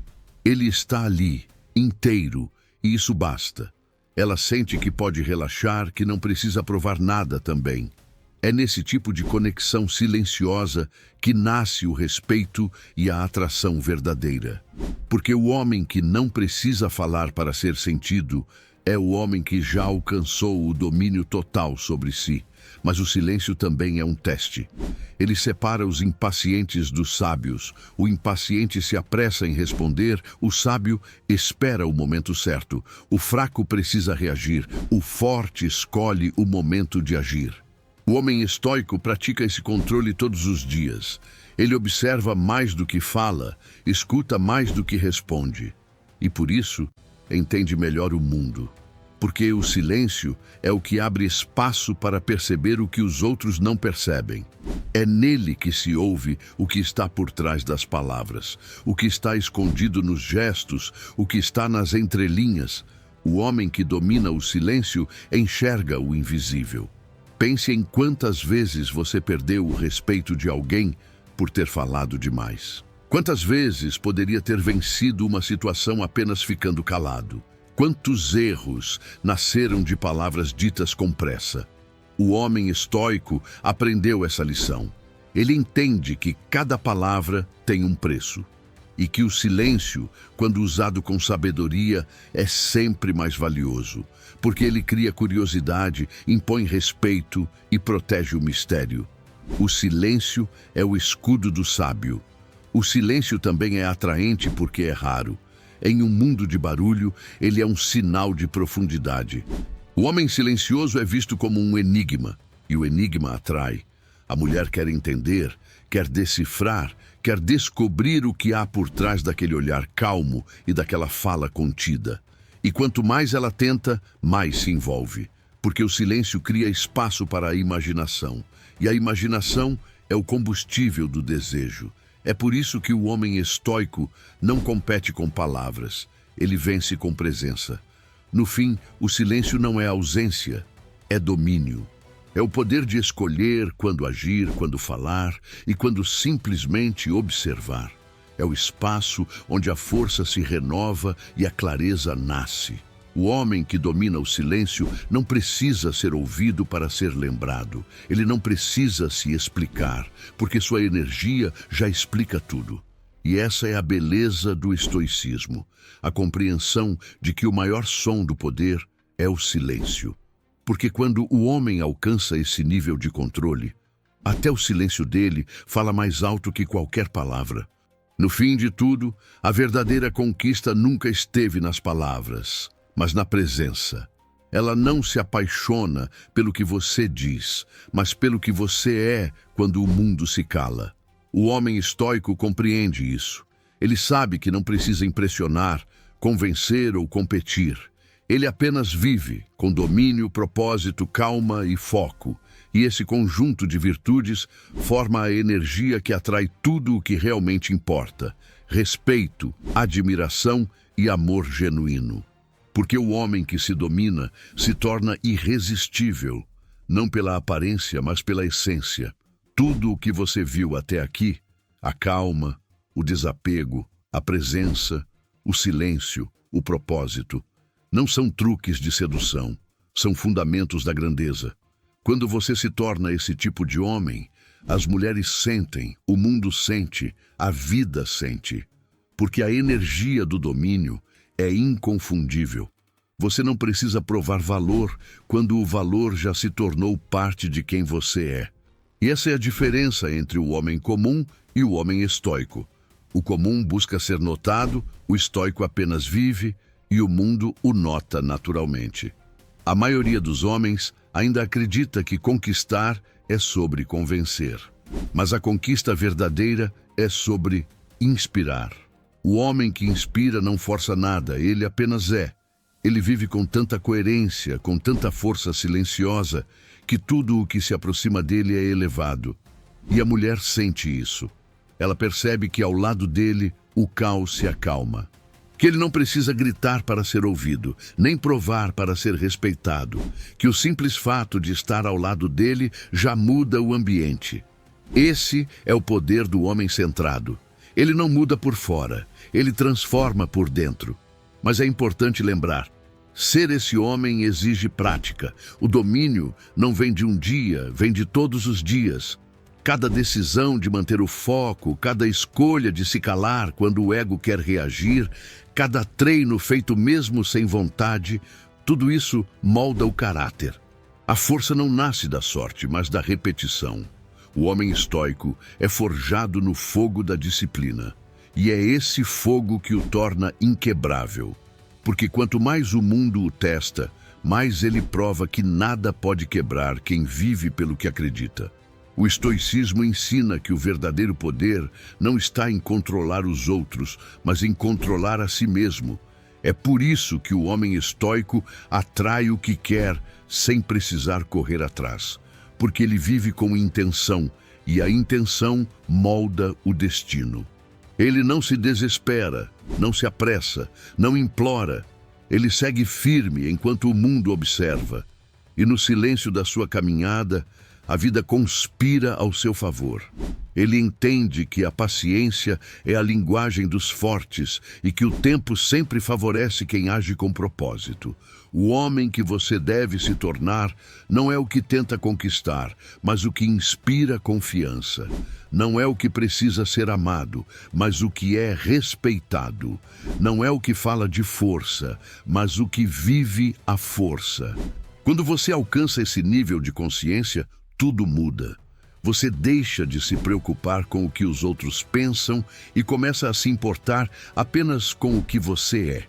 Ele está ali, inteiro, e isso basta. Ela sente que pode relaxar, que não precisa provar nada também. É nesse tipo de conexão silenciosa que nasce o respeito e a atração verdadeira. Porque o homem que não precisa falar para ser sentido é o homem que já alcançou o domínio total sobre si. Mas o silêncio também é um teste. Ele separa os impacientes dos sábios. O impaciente se apressa em responder, o sábio espera o momento certo. O fraco precisa reagir, o forte escolhe o momento de agir. O homem estoico pratica esse controle todos os dias. Ele observa mais do que fala, escuta mais do que responde. E por isso, entende melhor o mundo. Porque o silêncio é o que abre espaço para perceber o que os outros não percebem. É nele que se ouve o que está por trás das palavras, o que está escondido nos gestos, o que está nas entrelinhas. O homem que domina o silêncio enxerga o invisível. Pense em quantas vezes você perdeu o respeito de alguém por ter falado demais. Quantas vezes poderia ter vencido uma situação apenas ficando calado? Quantos erros nasceram de palavras ditas com pressa? O homem estoico aprendeu essa lição. Ele entende que cada palavra tem um preço e que o silêncio, quando usado com sabedoria, é sempre mais valioso, porque ele cria curiosidade, impõe respeito e protege o mistério. O silêncio é o escudo do sábio. O silêncio também é atraente porque é raro. Em um mundo de barulho, ele é um sinal de profundidade. O homem silencioso é visto como um enigma, e o enigma atrai. A mulher quer entender, quer decifrar, quer descobrir o que há por trás daquele olhar calmo e daquela fala contida. E quanto mais ela tenta, mais se envolve, porque o silêncio cria espaço para a imaginação, e a imaginação é o combustível do desejo. É por isso que o homem estoico não compete com palavras, ele vence com presença. No fim, o silêncio não é ausência, é domínio. É o poder de escolher quando agir, quando falar e quando simplesmente observar. É o espaço onde a força se renova e a clareza nasce. O homem que domina o silêncio não precisa ser ouvido para ser lembrado. Ele não precisa se explicar, porque sua energia já explica tudo. E essa é a beleza do estoicismo, a compreensão de que o maior som do poder é o silêncio. Porque quando o homem alcança esse nível de controle, até o silêncio dele fala mais alto que qualquer palavra. No fim de tudo, a verdadeira conquista nunca esteve nas palavras, mas na presença. Ela não se apaixona pelo que você diz, mas pelo que você é quando o mundo se cala. O homem estoico compreende isso. Ele sabe que não precisa impressionar, convencer ou competir. Ele apenas vive, com domínio, propósito, calma e foco. E esse conjunto de virtudes forma a energia que atrai tudo o que realmente importa: respeito, admiração e amor genuíno. Porque o homem que se domina se torna irresistível, não pela aparência, mas pela essência. Tudo o que você viu até aqui, a calma, o desapego, a presença, o silêncio, o propósito, não são truques de sedução, são fundamentos da grandeza. Quando você se torna esse tipo de homem, as mulheres sentem, o mundo sente, a vida sente. Porque a energia do domínio é inconfundível. Você não precisa provar valor quando o valor já se tornou parte de quem você é. E essa é a diferença entre o homem comum e o homem estoico. O comum busca ser notado, o estoico apenas vive e o mundo o nota naturalmente. A maioria dos homens ainda acredita que conquistar é sobre convencer. Mas a conquista verdadeira é sobre inspirar. O homem que inspira não força nada, ele apenas é. Ele vive com tanta coerência, com tanta força silenciosa, que tudo o que se aproxima dele é elevado. E a mulher sente isso. Ela percebe que ao lado dele o caos se acalma. Que ele não precisa gritar para ser ouvido, nem provar para ser respeitado. Que o simples fato de estar ao lado dele já muda o ambiente. Esse é o poder do homem centrado. Ele não muda por fora, ele transforma por dentro. Mas é importante lembrar, ser esse homem exige prática. O domínio não vem de um dia, vem de todos os dias. Cada decisão de manter o foco, cada escolha de se calar quando o ego quer reagir, cada treino feito mesmo sem vontade, tudo isso molda o caráter. A força não nasce da sorte, mas da repetição. O homem estoico é forjado no fogo da disciplina. E é esse fogo que o torna inquebrável. Porque quanto mais o mundo o testa, mais ele prova que nada pode quebrar quem vive pelo que acredita. O estoicismo ensina que o verdadeiro poder não está em controlar os outros, mas em controlar a si mesmo. É por isso que o homem estoico atrai o que quer sem precisar correr atrás. Porque ele vive com intenção, e a intenção molda o destino. Ele não se desespera, não se apressa, não implora. Ele segue firme enquanto o mundo observa. E no silêncio da sua caminhada, a vida conspira ao seu favor. Ele entende que a paciência é a linguagem dos fortes e que o tempo sempre favorece quem age com propósito. O homem que você deve se tornar não é o que tenta conquistar, mas o que inspira confiança. Não é o que precisa ser amado, mas o que é respeitado. Não é o que fala de força, mas o que vive a força. Quando você alcança esse nível de consciência, tudo muda. Você deixa de se preocupar com o que os outros pensam e começa a se importar apenas com o que você é.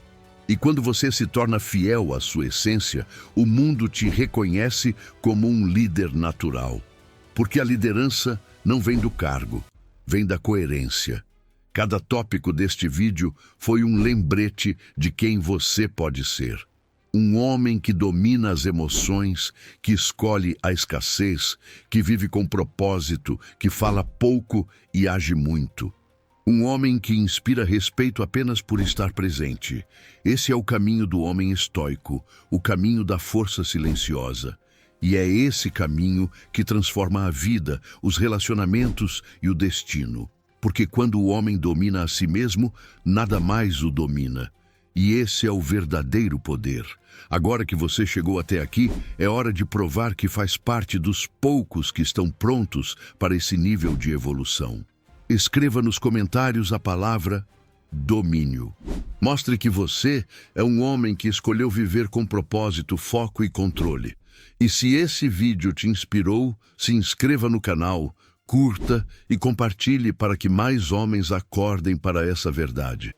E quando você se torna fiel à sua essência, o mundo te reconhece como um líder natural. Porque a liderança não vem do cargo, vem da coerência. Cada tópico deste vídeo foi um lembrete de quem você pode ser. Um homem que domina as emoções, que escolhe a escassez, que vive com propósito, que fala pouco e age muito. Um homem que inspira respeito apenas por estar presente. Esse é o caminho do homem estoico, o caminho da força silenciosa. E é esse caminho que transforma a vida, os relacionamentos e o destino. Porque quando o homem domina a si mesmo, nada mais o domina. E esse é o verdadeiro poder. Agora que você chegou até aqui, é hora de provar que faz parte dos poucos que estão prontos para esse nível de evolução. Escreva nos comentários a palavra domínio. Mostre que você é um homem que escolheu viver com propósito, foco e controle. E se esse vídeo te inspirou, se inscreva no canal, curta e compartilhe para que mais homens acordem para essa verdade.